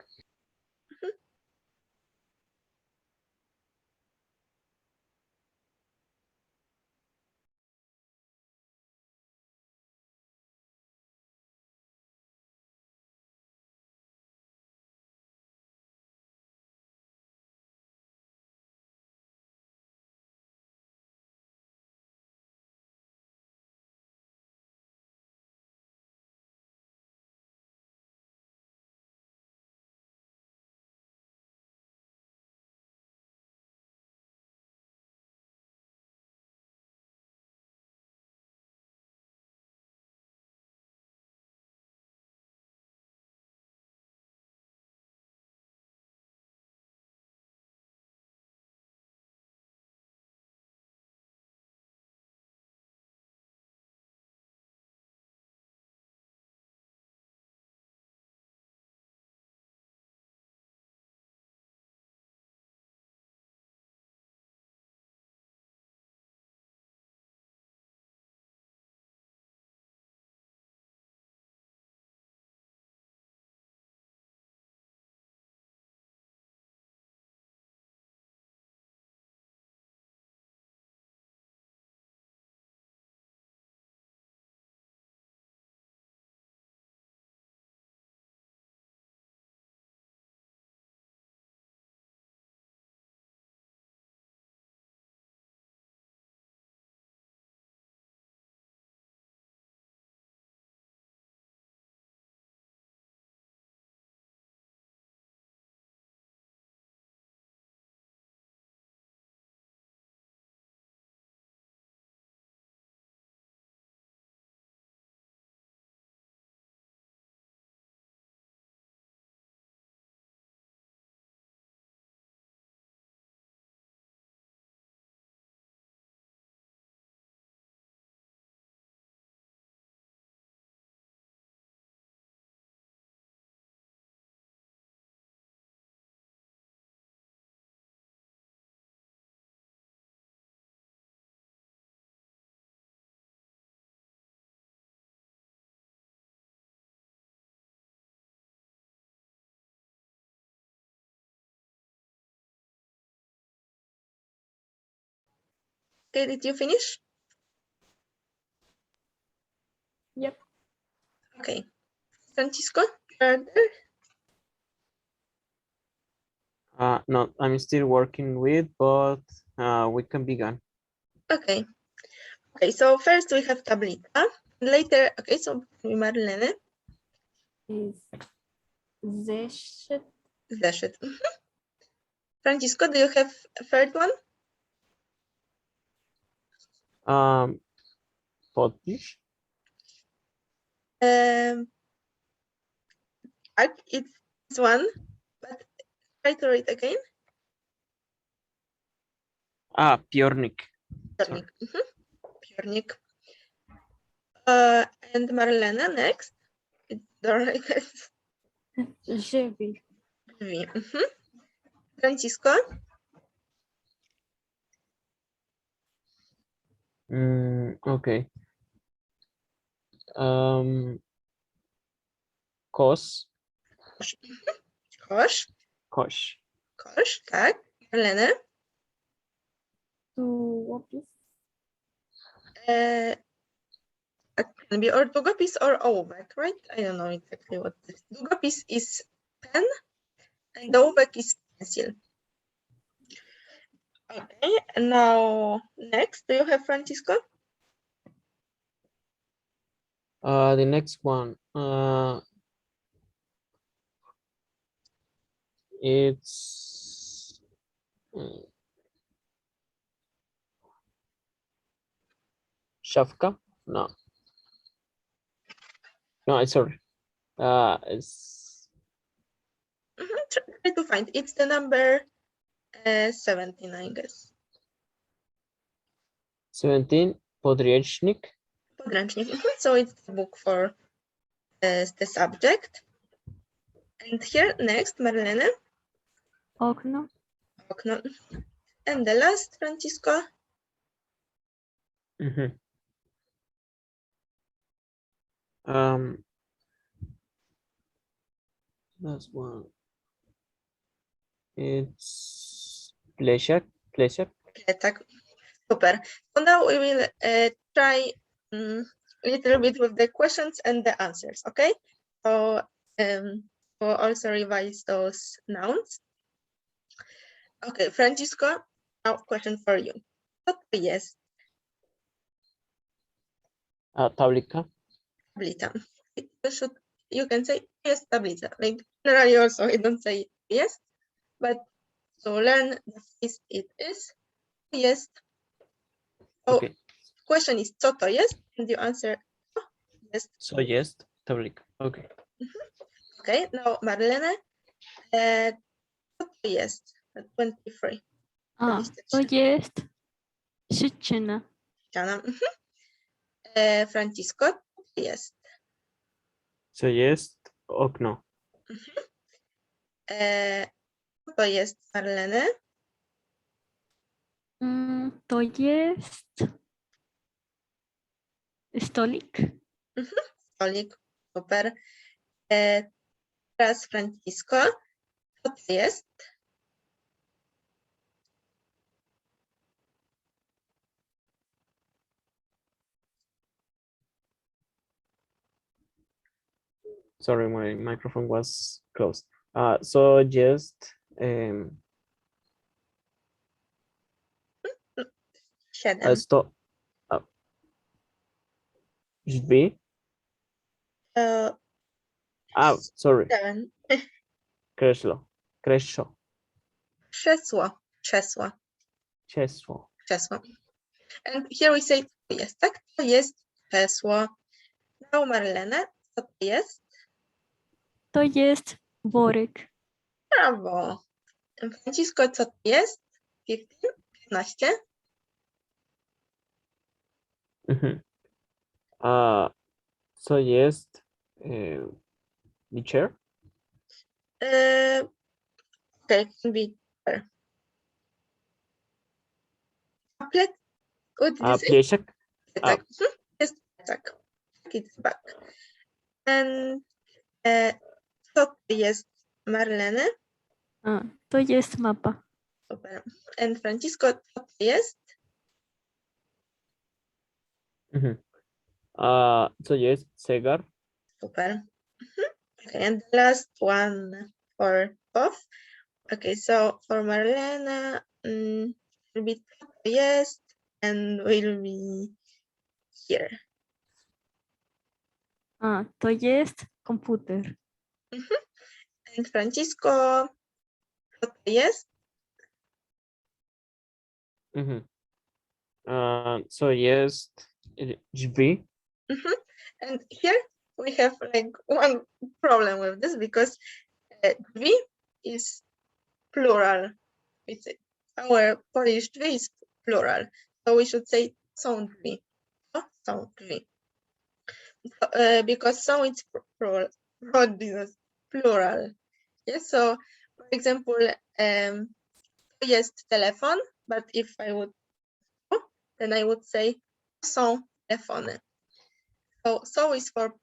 Okay, did you finish? Yep. Okay. Francisco, you're there? No, I'm still working with, but we can begin. Okay. Okay, so first we have tablita. Later, okay, so Marlene, Is zeszyt. zeszyt. Francisco, do you have a third one? Podpisz. It's this one, but try to read again. Piornik. Sorry. Piornik. Piornik. And Marlena next. It's Dorothea. Żywi. Francisco, Okay. Kos. kosz. Kosz. Kosz, tak. Marlene. Długopis. It can be or długopis or ołówek, right? I don't know exactly what this. Długopis is pen and the ołówek is pencil. Okay, and now next, do you have Francisco? The next one. It's Shafka? No. No, I'm sorry. It's Try to find. It's the number 17, I guess. 17. Podręcznik. Podręcznik. So it's the book for the subject. And here next, Marlene. Okno. Okno. And the last, Francisco. Last one. It's Plesiak. Plesiak. Tak. Super. So now we will try a little bit with the questions and the answers, okay? So we'll also revise those nouns. Okay, Francisco, now question for you. Co to jest Tablica. tablica? You can say yes, tablica. Like generally also I don't say yes, but to learn the phrase it is yes. So Okay. question is co to jest, and you answer yes. So yes, tablica. Okay. Okay, now Marlene, co to jest 23? To jest przyczyna. Ściana. Francisco, co to jest? So yes, okno. Co to jest Marlene? To jest stolik. Stolik, super. Teraz Francisco, co to jest? Sorry, my microphone was closed. So just 7. stop. Drzwi. Sorry. 7. Krzesło. Krzesło. Krzesło. Krzesło. Krzesło. Krzesło. And here we say to jest, tak? To jest krzesło. Now Marlene, co to jest? To jest worek. Brawo. Francisco, co to jest? 15? Co jest the chair? Okay, can be better. Plecak. What did you say? Piesiak. Tak. Jest plecak. It's back. And co to jest Marlene? To jest mapa. Super. And Francisco, co to jest? So yes, Segar. Super. Okay, and the last one for both. Okay, so for Marlena, will be yes, and will be here. To jest komputer. And Francisco, yes. So yes, drzwi. And here we have like one problem with this because drzwi is plural. It's our Polish drzwi is plural, so we should say są drzwi. Są drzwi. Because są it's plural. Yes, so for example, to jest telefon, but if I would, then I would say są telefony. So is for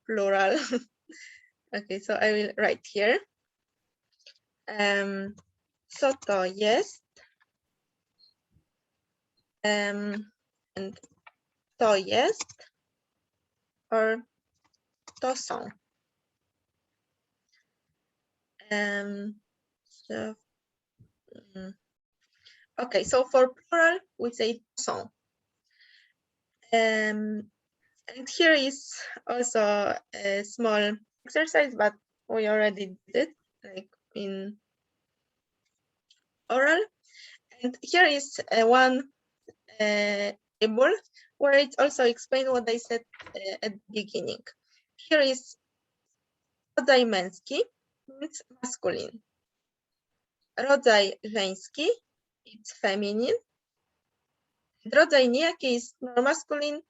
plural. Okay, so I will write here. Co to jest? And to jest or to są. So, okay, so for plural we say to są. And here is also a small exercise, but we already did it, like in oral. And here is one table where it also explains what I said at the beginning. Here is rodzaj męski, means masculine. Rodzaj żeński, it's feminine. Rodzaj nijaki is nor masculine,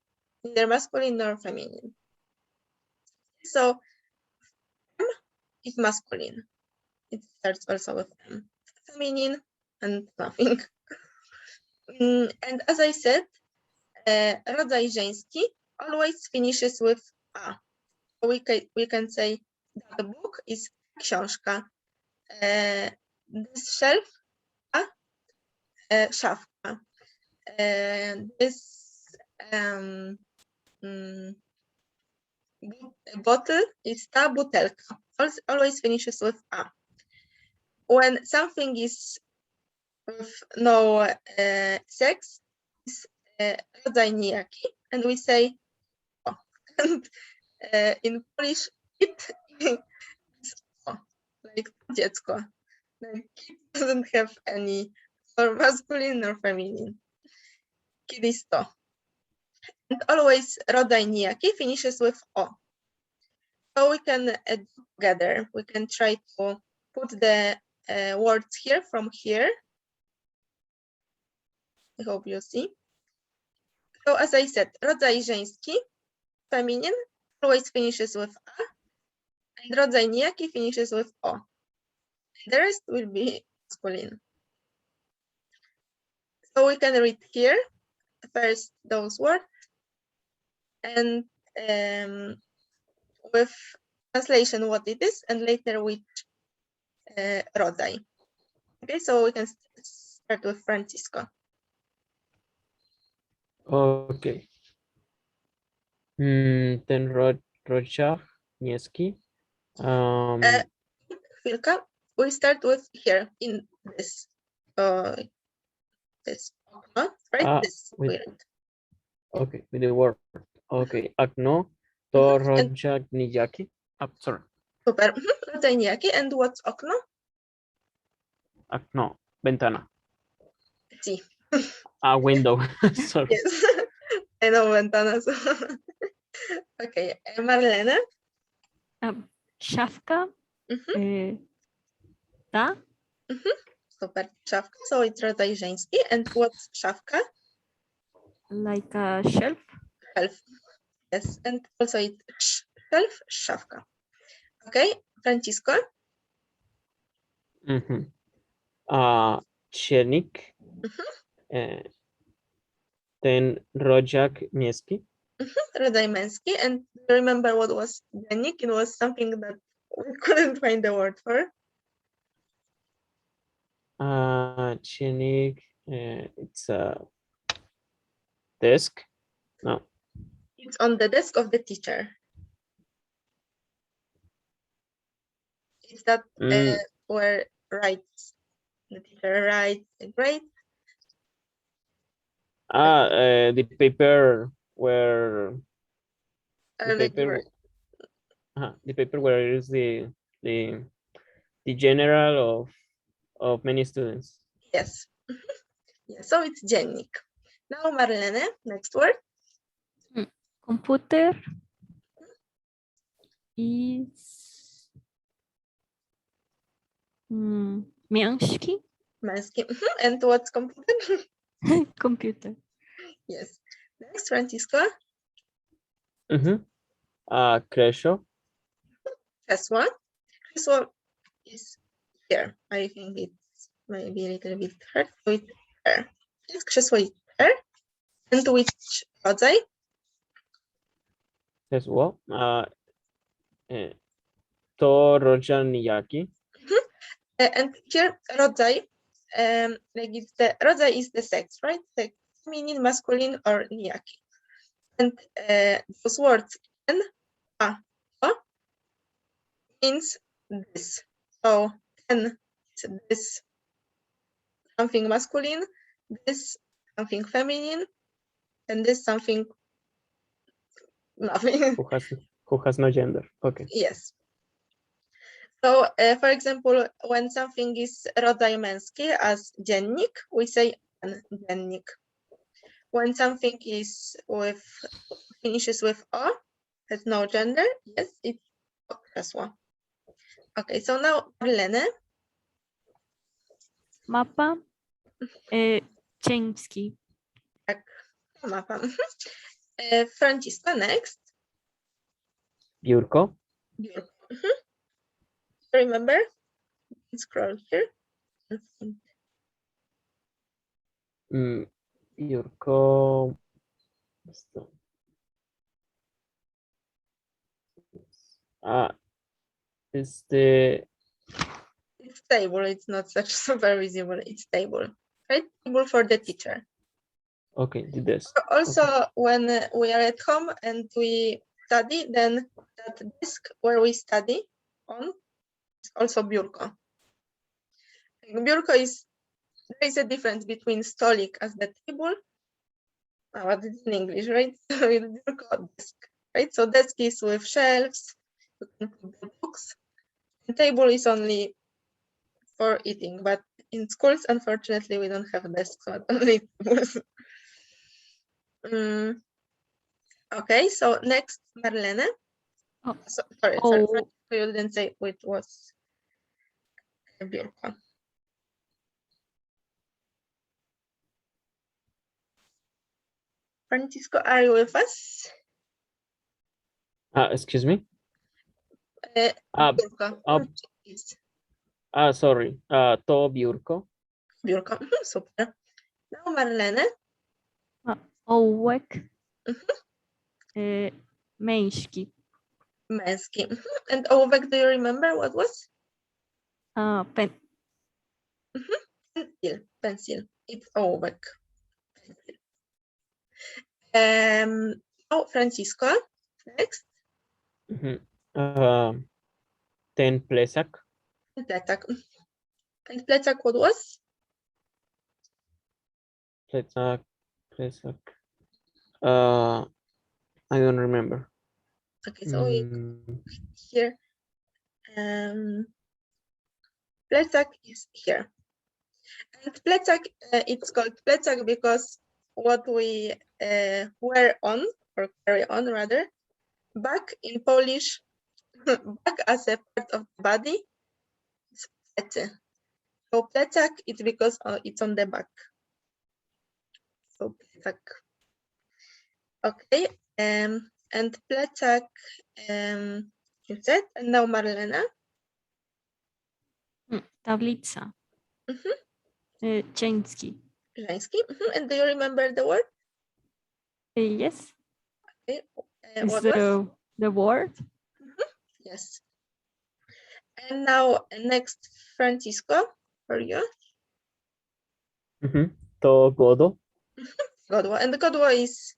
neither masculine nor feminine. So M is masculine. It starts also with M. Feminine and nothing. And as I said, rodzaj żeński always finishes with A. We can say that book is książka. This shelf, szafka. This bottle is ta butelka. Always finishes with A. When something is with no sex, is rodzaj nijaki, and we say o. And in Polish, it is o, like dziecko. Like it doesn't have any or masculine or feminine. Kid is to. And always rodzaj nijaki finishes with o. So we can do together. We can try to put the words here from here. I hope you see. So as I said, rodzaj żeński, feminine, always finishes with a, and rodzaj nijaki finishes with o. The rest will be masculine. So we can read here first those words and with translation what it is, and later which rodzaj. Okay, so we can start with Francisco. Okay. Ten Rodzaj Nieski. Chwilkę. We start with here in this. This okno, right? This weird. Okay, with the word. Okay, akno to rodzaj nijaki. Sorry. Super. Rodzaj nijaki. And what's okno? Akno, ventana. Sí. A window. Sorry. Yes. I know ventanas. Okay, Marlena. Szafka. Ta. Super. Szafka. So it's rodzaj żeński. And what's szafka? Like a shelf. Shelf. Yes. And also it's shelf, szafka. Okay, Francisco. Ciernik. Ten rodzaj nieski. Rodzaj męski. And remember what was dziennik? It was something that we couldn't find the word for. Ciernik. It's a desk. No. It's on the desk of the teacher. Is that where writes the teacher writes the grade? The paper where the paper the paper where is the general of many students. Yes. Yeah, so it's Język. Now Marlene, next word. Computer is męski. Męski. And what's computer? Computer. Yes. Next, Francisco. Kresho. Krzesło. Krzesło is here. I think it's maybe a little bit hard. So it's here. Yes, krzesło is here. And which rodzaj? Kresło. To rodzaj nijaki. And here rodzaj, like it's the rodzaj is the sex, right? Like feminine, masculine, or nijaki. And those words n, a, o means this. So n is this something masculine, this something feminine, and this something nothing. Who has no gender. Okay. Yes. So, for example, when something is rodzaj męski as dziennik, we say dziennik. When something is finishes with o, has no gender, yes, it's krzesło. Okay, so now Marlene. Mapa. Ciężki. Tak, mapa. Francisco, next. Biurko. Biurko. Remember? Scroll here. Biurko. It's table. It's not such super visible. It's table, right? Table for the teacher. Okay, the desk. Also, okay. When we are at home and we study, then that desk where we study on is also biurko. Biurko is, there is a difference between stolik as the table. What is in English, right? Biurko, desk, right? So desk is with shelves, you can put the books. And table is only for eating, but in schools, unfortunately, we don't have desks, but only tables. Okay, so next, Marlene. Oh. Sorry, you didn't say it was biurko. Francisco, are you with us? Excuse me? Biurko. Sorry. To biurko. Biurko, super. Now Marlene. Ołówek. Męski. Męski. And ołówek, do you remember what was? Pen. Pencil. It's ołówek. Oh, Francisco, next. Ten plecak. Plecak. And plecak, what was? Plecak. I don't remember. Okay, so here. Plecak is here. And plecak, it's called plecak because what we wear on, or carry on rather, back in Polish, back as a part of the body, is plecy. So plecak, it's because it's on the back. So plecak. Okay, and plecak is that. And now Marlena. Tablica. Ciężki. Żeński. And do you remember the word? Yes. Okay. Is What the word? Yes. And now next, Francisco, for you. To godo. Godło. And godło is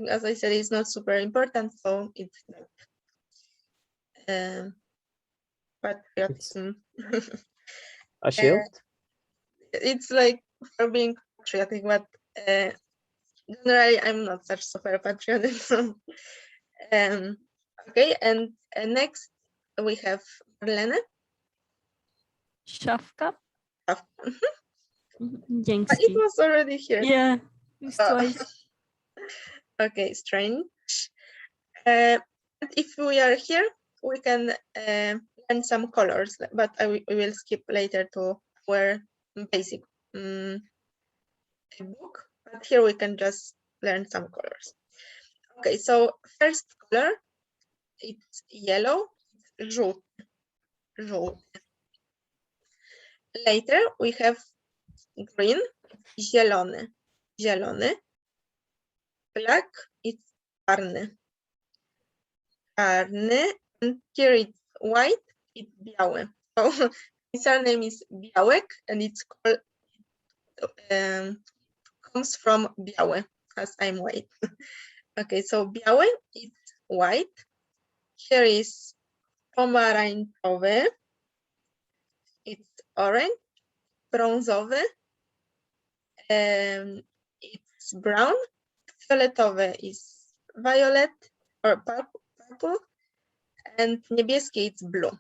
As I said, it's not super important, so it's not patriotism. A shield? It's like for being patriotic, but generally I'm not such super patriotism. Okay, and next we have Marlene. Szafka. It Język. was already here. Yeah, it's Oh. twice. Okay, strange. And if we are here, we can learn some colors, but we will skip later to our basic book. But here we can just learn some colors. Okay, so first color, it's yellow, żółty. Żółty. Later we have green, zielony. Zielony. Black, it's czarny. Czarny. And here it's white, it's biały. So his surname is Białek, and it's called comes from biały, as I'm white. Okay, so biały, it's white. Here is pomarańczowy, it's orange. Brązowy, it's brown. Fioletowy is violet or purple, and niebieski it's blue.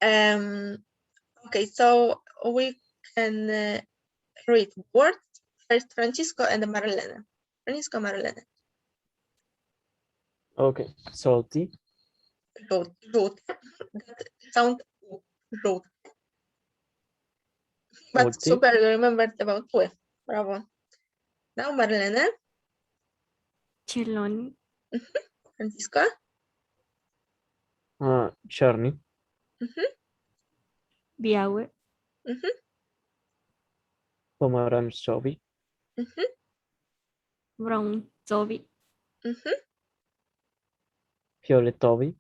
Okay, so we can read words. First, Francisco and Marlene. Francisco, Marlene. Okay, salty. Żółty. That sound żółty. But Żółty. super, you remembered about pły. Bravo. Now Marlene. Zielony. Francisco. Czarny. Biały. Pomarańczowy. Brązowy. Fioletowy.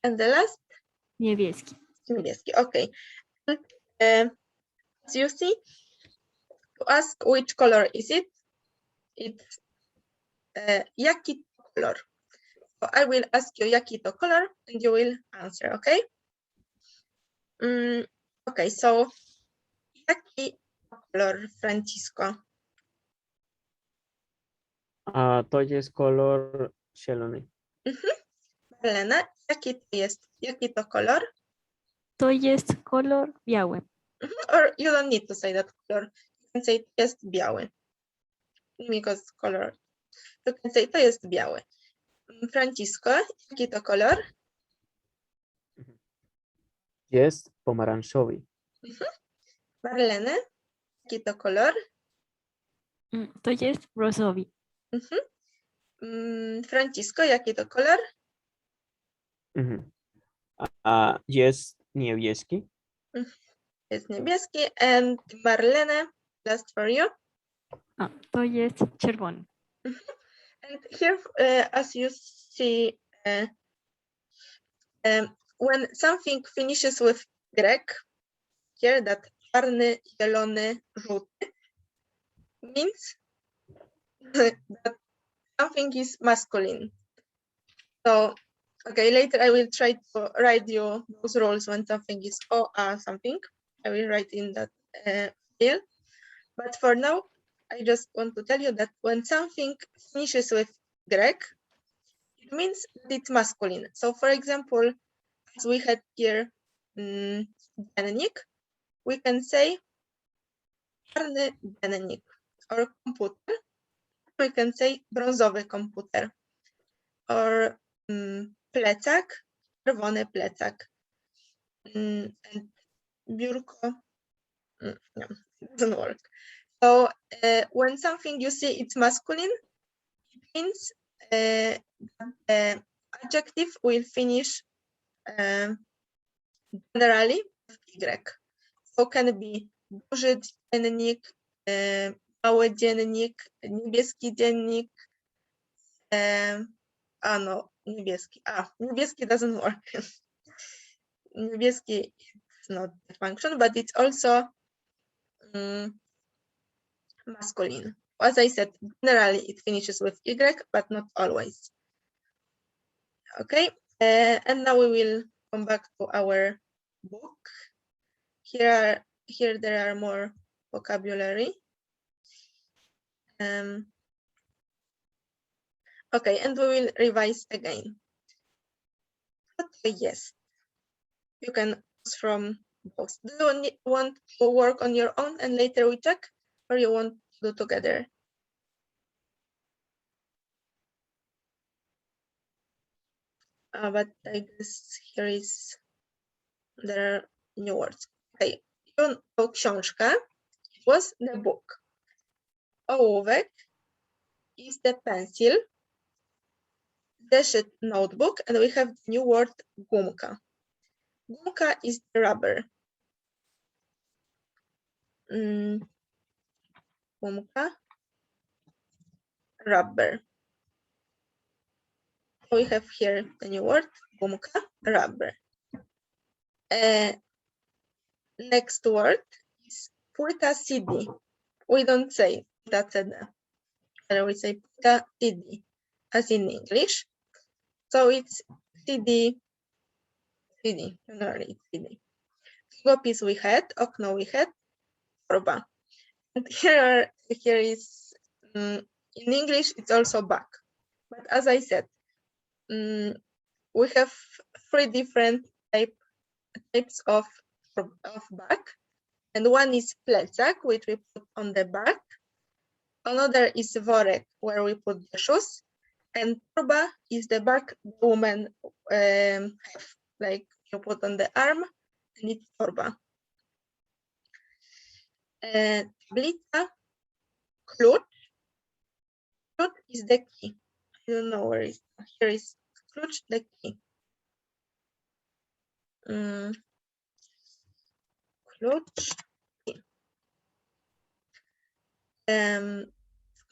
And the last? Niebieski. Niebieski. Okay. As you see, to ask which color is it, it's jaki to kolor. So I will ask you jaki to kolor, and you will answer, okay? Okay, so jaki to kolor, Francisco? To jest kolor zielony. Marlena, jaki to kolor? To jest kolor biały. Or you don't need to say that color. You can say to jest biały. Because color. You can say to jest biały. Francisco, jaki to kolor? Jest pomarańczowy. Marlene, jaki to kolor? To jest brązowy. Francisco, jaki to kolor? Jest niebieski. Jest niebieski. And Marlene, last for you. To jest czerwony. And here, as you see, when something finishes with grek, here that czarny, zielony, żółty means that something is masculine. So, okay, later I will try to write you those rules when something is something. I will write in that field. But for now, I just want to tell you that when something finishes with grek, it means that it's masculine. So, for example, as we had here dziennik, we can say czarny dziennik, or computer. We can say brązowy komputer, or plecak, czerwony plecak, and biurko. No, it doesn't work. So when something you see it's masculine, it means that the adjective will finish generally with y. So can be duży dziennik, mały dziennik, niebieski dziennik. No, niebieski. Niebieski doesn't work. Niebieski is not the function, but it's also masculine. as I said, generally it finishes with Y, but not always. Okay, and now we will come back to our book. Here there are more vocabulary. Okay, and we will revise again. Yes, you can choose from both. Do you want to work on your own and later we check, or you want to do together? But I guess there are new words. Okay, to książka was the book. Ołówek is the pencil. Zeszyt notebook, and we have the new word gumka. Gumka is the rubber. Gumka, rubber. We have here the new word gumka, rubber. Next word is płyta CD. We don't say płyta CD. We say płyta CD, as in English. So it's CD, generally it's CD. Długopis we had, okno we had, torba. And here is, in English, it's also back. But as I said, we have 3 different types of bag. And one is plecak, which we put on the back. Another is worek, where we put the shoes. And torba is the bag the women have, like you put on the arm, and it's torba. Tablica, klucz. Klucz is the key. I don't know where is. Here is klucz, the key. Klucz.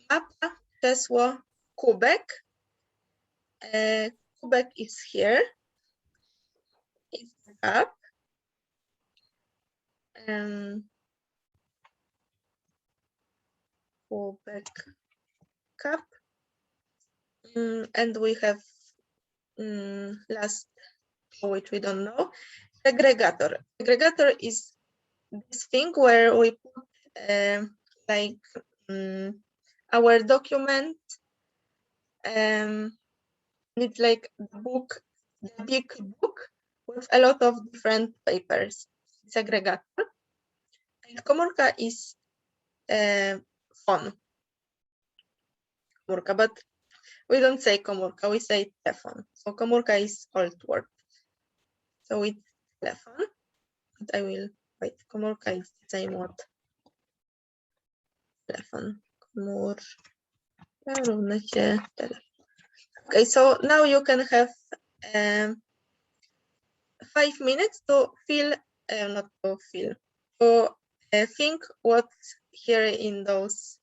Mapa, krzesło, kubek. Kubek is here. It's the cup. Kubek, cup. And we have last, which we don't know, segregator. Segregator is this thing where we put like our document. It's like the book, the big book with a lot of different papers. Segregator. And komórka is phone. Komórka, but we don't say komórka, we say telephone. So komórka is old word. So it's telephone. But I will wait. Komórka is the same word. Telephone. Komórka równa się telefon. Okay, so now you can have 5 minutes to feel, not to feel, to think what's here in those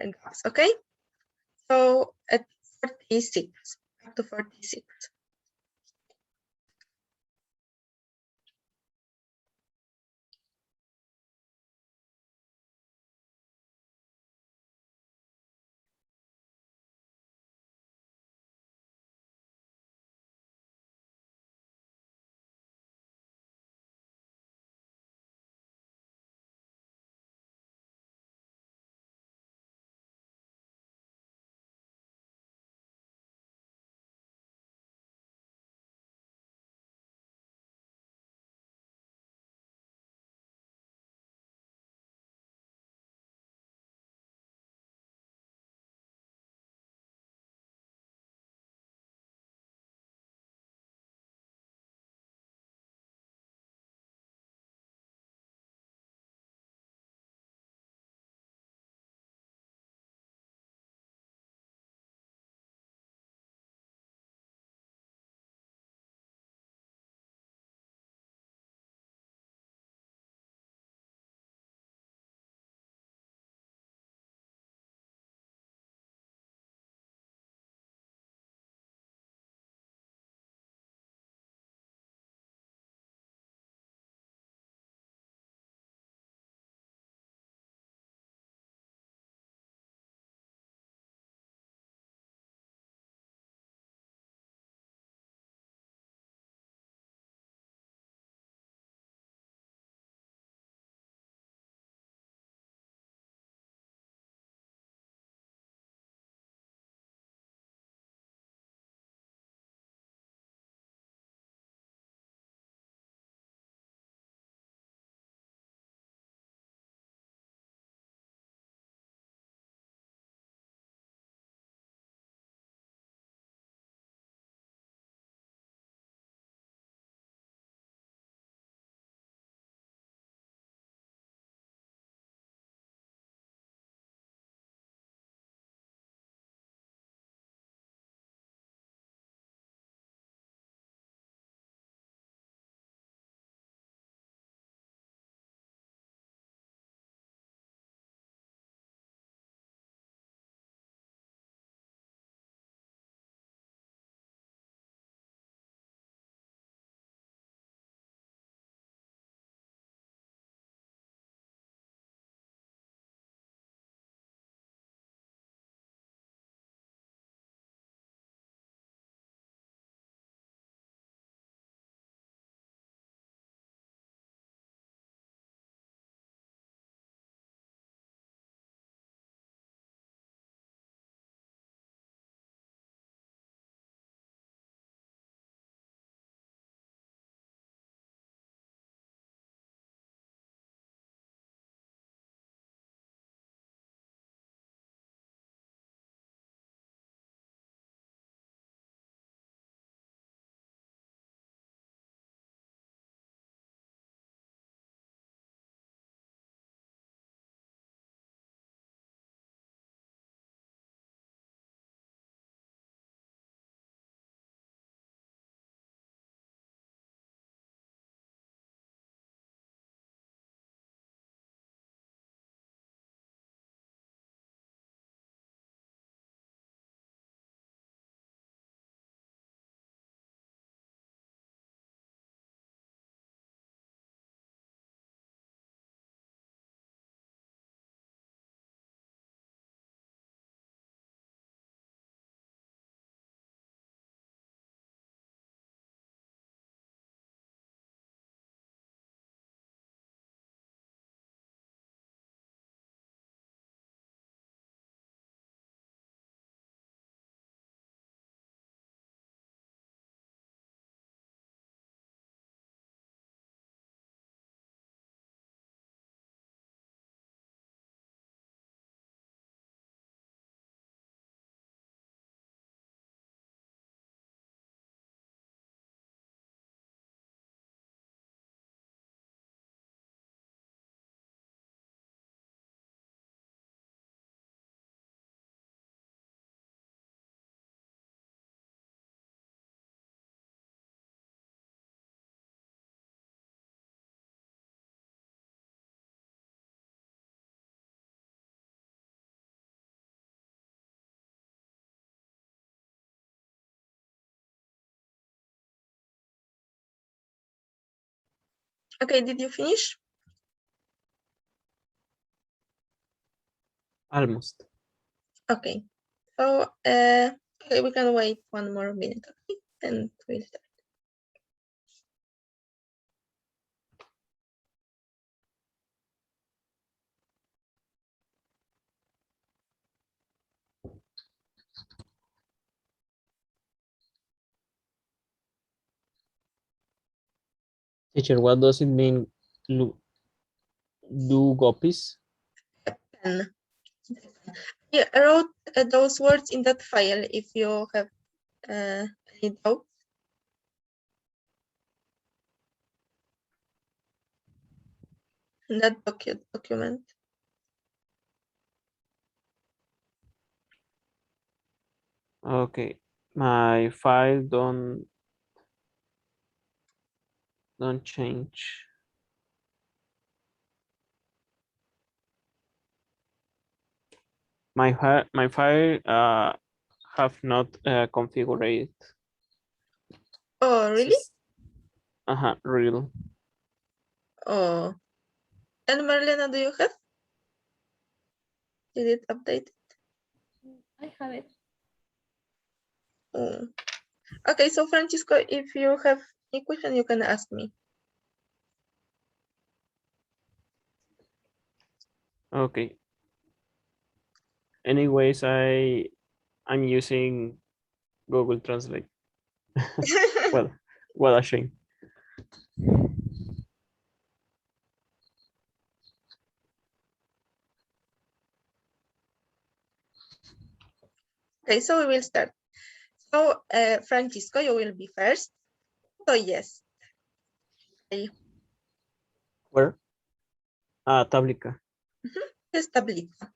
graphs, okay? So at 46, up to 46. Okay, did you finish? Almost. Okay. So okay, we can wait 1 more minute, okay? And we'll start. Teacher, what does it mean, do gopis? Pen. Yeah, I wrote those words in that file if you have any doubt. In that document. Okay, my file don't change. My file have not configured. Oh, really? Real. Oh. And Marlena, do you have? Did it update? I have it. Oh. Okay, so Francisco, if you have any question, you can ask me. Okay. Anyways, I'm using Google Translate. Well, a shame. Okay, so we will start. So, Francisco, you will be first. So, yes. Okay. Where? Tablica. Jest tablica.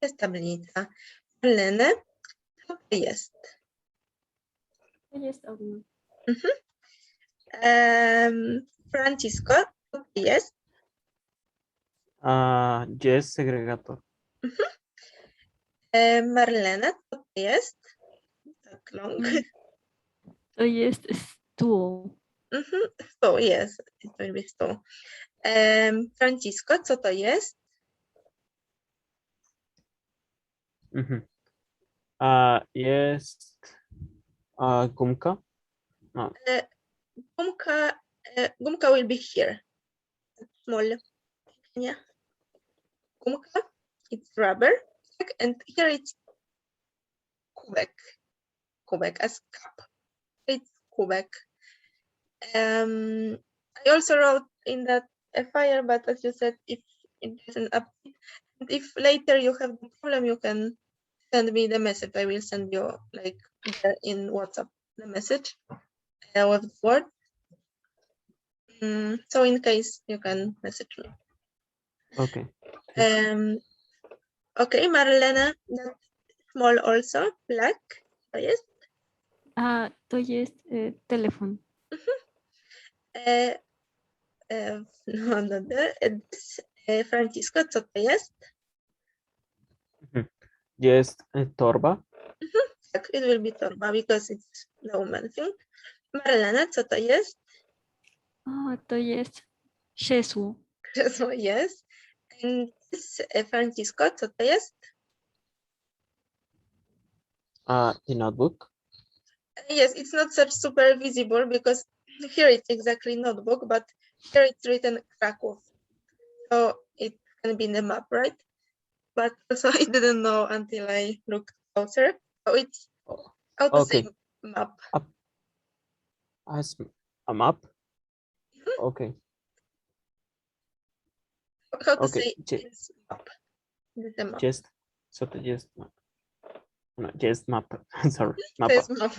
Jest tablica. Marlene, co to jest? To jest okno. Francisco, co to jest? Yes, segregator. Marlene, co to jest? Tak long. To jest stół. So, yes, it will be so. Francisco, co to jest? Jest gumka. No. Gumka will be here. Small. Yeah. Gumka, it's rubber. And here it's kubek. Kubek as cup. It's kubek. I also wrote in that fire, but as you said, if it doesn't update, if later you have the problem, you can send me the message. I will send you like in WhatsApp the message with the word. So in case you can message me. Okay. Okay, Marlena, that small also, black. Oh, yes. To jest telefon. No, Francisco, co to jest? Jest torba. Tak, it will be torba because it's the woman thing. Marlena, co to jest? To jest krzesło. So yes. And this, Francisco, co to jest? The notebook. Yes, it's not such super visible because here it's exactly notebook, but here it's written Kraków. So it can be in the map, right? But also I didn't know until I looked closer. So it's how to say map. As a map. Okay. How to say it's map. The map. Just so to just map. No, just map. Sorry. Map. Yes, map.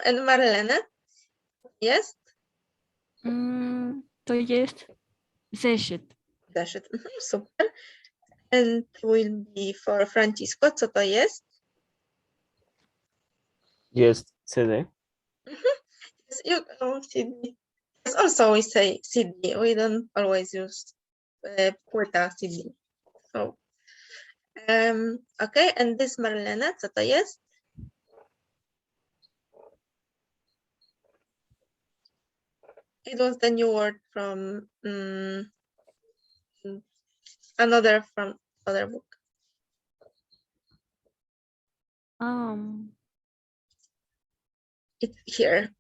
And Marlene? Yes? To jest zeszyt. Zeszyt. Super. And will be for Francisco. Co to jest? Just CD. Yes, you CD. Yes, also we say CD. We don't always use płyta CD. So, okay, and this Marlena, co to jest? it was the new word from another book. It's here,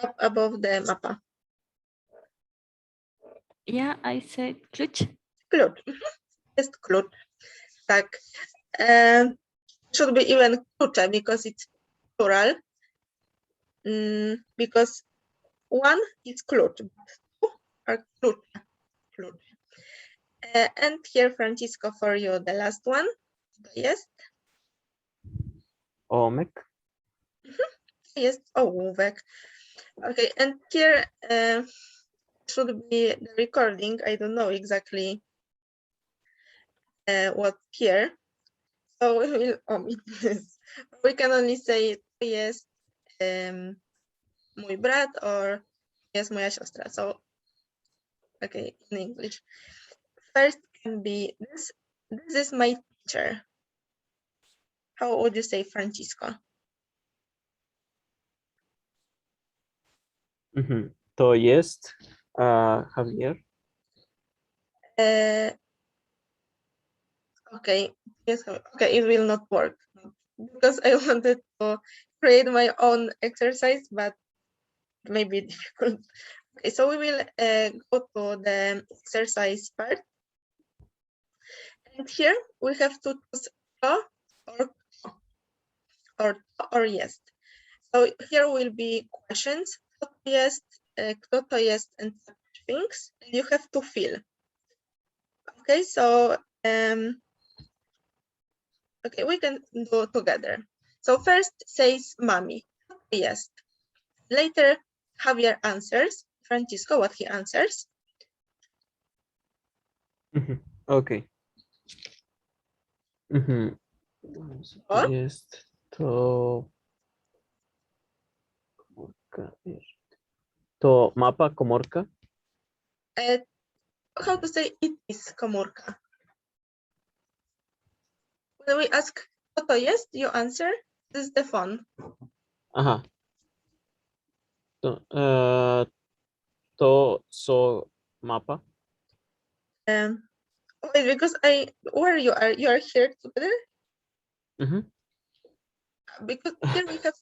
up above the mapa. Yeah, I said klucz. Klucz. Jest klucz. Tak. Should be even klucze because it's plural. Because one is klucz, but two are klucze. Klucz. And here, Francisco, for you, the last one. Jest. Omek. Jest ołówek. Okay, and here should be the recording. I don't know exactly what here. So we will omit this. We can only say to jest mój brat or jest moja siostra. So, okay, in English. First can be this. This is my teacher. How would you say, Francisco? To jest Javier. Okay, yes, okay, it will not work because I wanted to create my own exercise, but it may be difficult. Okay, so we will go to the exercise part. And here we have to choose to or yes. So here will be questions, kto to jest, and such things, and you have to fill. Okay, so okay, we can do together. So first says mommy, yes. Later, Javier answers. Francisco, what he answers. Okay. O? Jest to komórka. To mapa komórka. How to say it is komórka? When we ask kto to jest, you answer, this is the phone. Aha. To so mapa. Wait, because where you are here together? Because here we have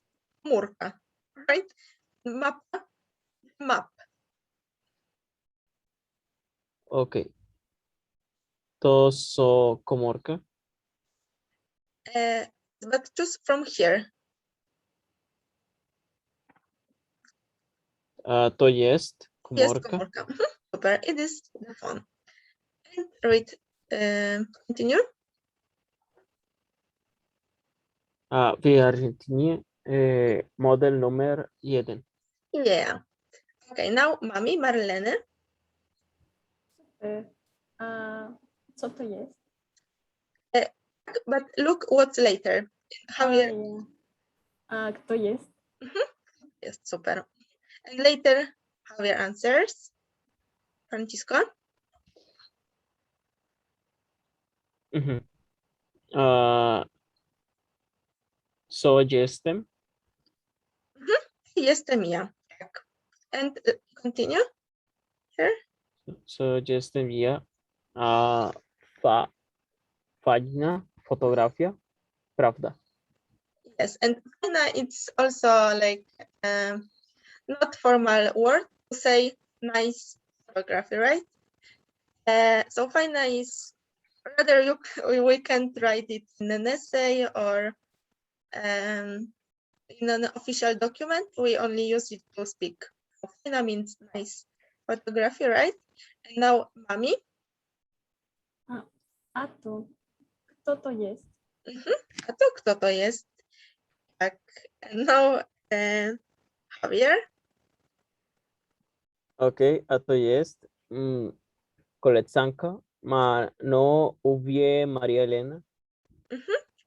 komórka, right? Map. Okay. To so komórka. But choose from here. To jest Jest komórka. komórka. Super, it is the phone. And read, continue. W Argentynie model numer 1. Yeah. Okay, now mommy, Marlene. Co to jest? But look what's later. Javier. Kto jest? Yes, super. And later, Javier answers. Francisco. So jestem. Jestem ja. And continue. Here. So jestem ja. Fajna fotografia. Prawda. Yes, and fajna, it's also like not formal word to say nice photography, right? So fajna is rather we can write it in an essay or in an official document. We only use it to speak. So fajna means nice photography, right? And now mommy. A to. Kto to jest? A to kto to jest? Tak. And now Javier. Okay, a to jest koleżanka. No uwie Maria Elena.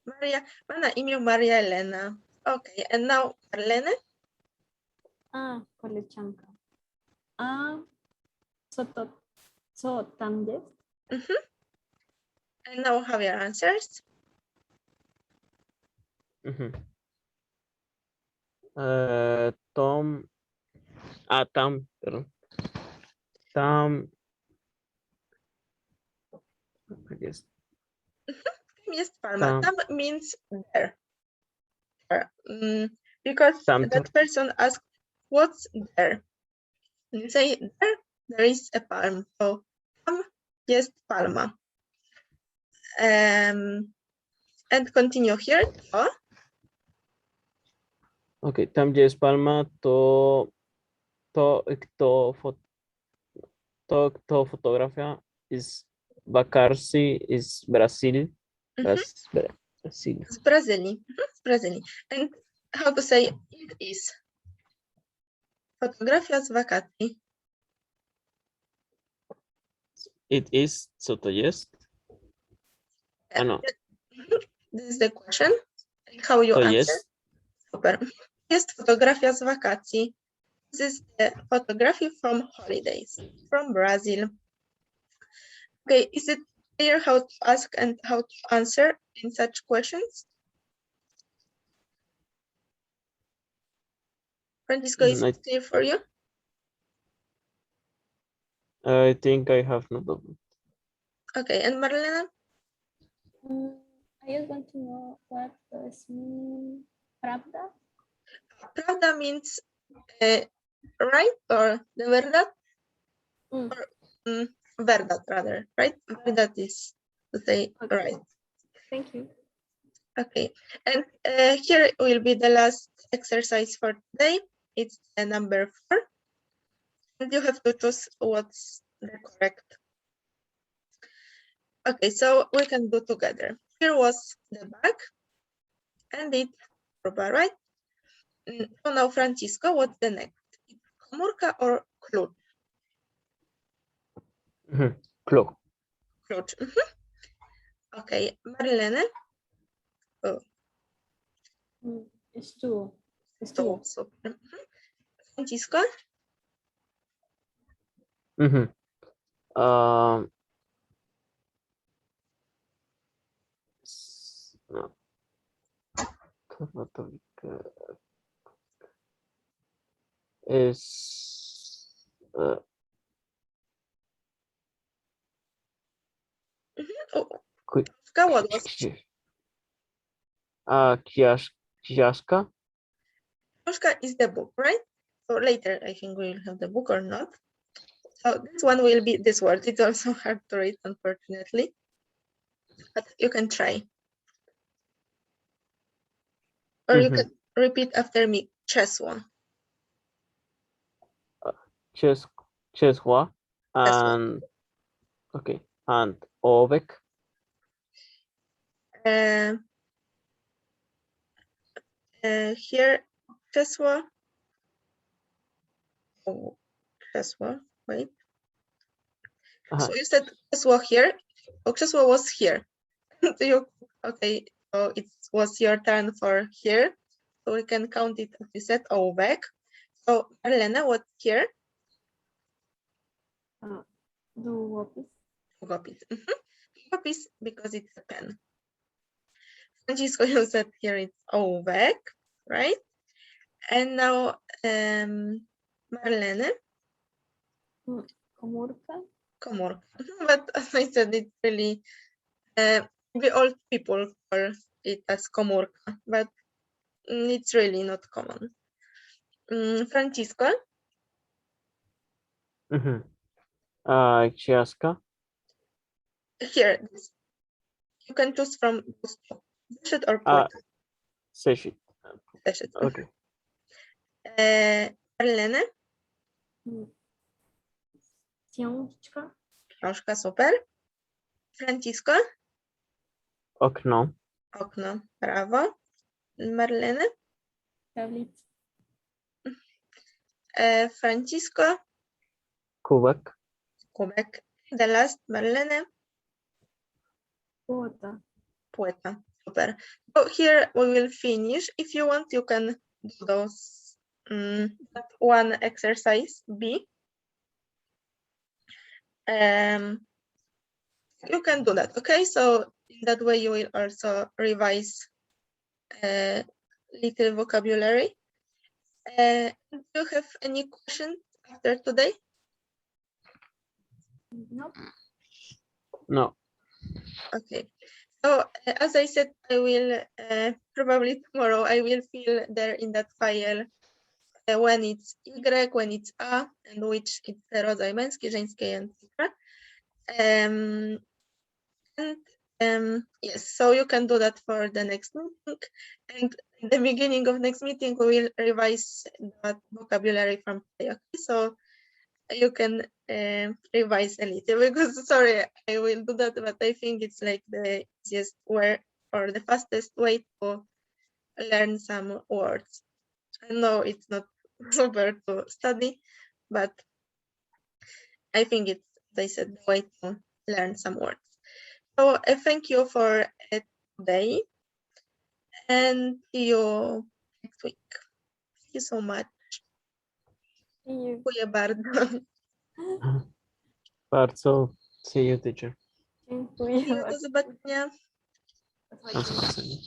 Maria, ma na imię Maria Elena. Okay, and now Marlene. Koleżanka. Co tam jest? And now Javier answers. Tam, perdón. Tam. Jest. Jest Palma. Tam. Tam means there. Because Tam that person asked, what's there? And you say, there is a palm. So, tam jest Palma. And continue here. To. Okay, tam gdzie jest Palma, kto fotografia is Bacarsi is Brazil. Brazil. Z Brazylii. Z Brazylii. And how to say it is? Fotografia z wakacji. It is, co to jest? No. This is the question. How you To answer? jest. Super. Jest fotografia z wakacji. This is the photography from holidays, from Brazil. Okay, is it clear how to ask and how to answer in such questions? Francisco, is it clear for you? I think I have no problem. Okay, and Marlena? I just want to know what does mean pravda? Pravda means right or the verdad? Mm. Or verdad rather, right? Verdad is to say Okay. right. Thank you. Okay, and here will be the last exercise for today. It's number 4. And you have to choose what's the correct. Okay, so we can do together. Here was the bag and it's proper, right? So now, Francisco, what's the next? Komórka or klucz? Klucz. Klucz. Okay, Marlene? Stool. Stool. Super. Francisco? No. Is Książka, what was? Książka. Książka is the book, right? So later, I think we will have the book or not. So this one will be this word. It's also hard to read, unfortunately, but you can try. Or you can repeat after me, krzesło. Krzesła. And okay, and ołówek. Here, krzesło. Oh, krzesło, wait. So you said krzesło here. Oh, krzesło was here. Okay, so it was your turn for here. So we can count it as you said, ołówek. So Marlena, what's here? Długopis. Długopis. Długopis because it's a pen. Francisco, you said here it's ołówek, right? And now Marlene. Komórka. Komórka. But as I said, it's really the old people call it as komórka, but it's really not common. Francisco? Książka. Here, you can choose from those two. Zeszyt or płyta? Zeszyt. Zeszyt. Okay. Marlene? Książka. Książka, super. Francisco? Okno. Okno, brawo. Marlene? Tablica. Francisco? Kubek. Kubek. The last, Marlene? Płota. Płyta, super. So here we will finish. If you want, you can do those one exercise B. You can do that, okay? So in that way you will also revise little vocabulary. Do you have any questions after today? No. No. Okay. So as I said, I will probably tomorrow I will fill there in that file when it's Y, when it's A, and which it's the rodzaj męski, żeński, etc. Yes, so you can do that for the next meeting. And in the beginning of next meeting, we will revise that vocabulary from today. Okay, so you can revise a little because sorry, I will do that, but I think it's like the easiest way or the fastest way to learn some words. I know it's not super to study, but I think it's, as I said, the way to learn some words. So thank you for today and see you next week. Thank you so much. See you. Dziękuję bardzo. Bardzo. See you, teacher. Dziękuję See you, do bardzo. zobaczenia. Do zobaczenia.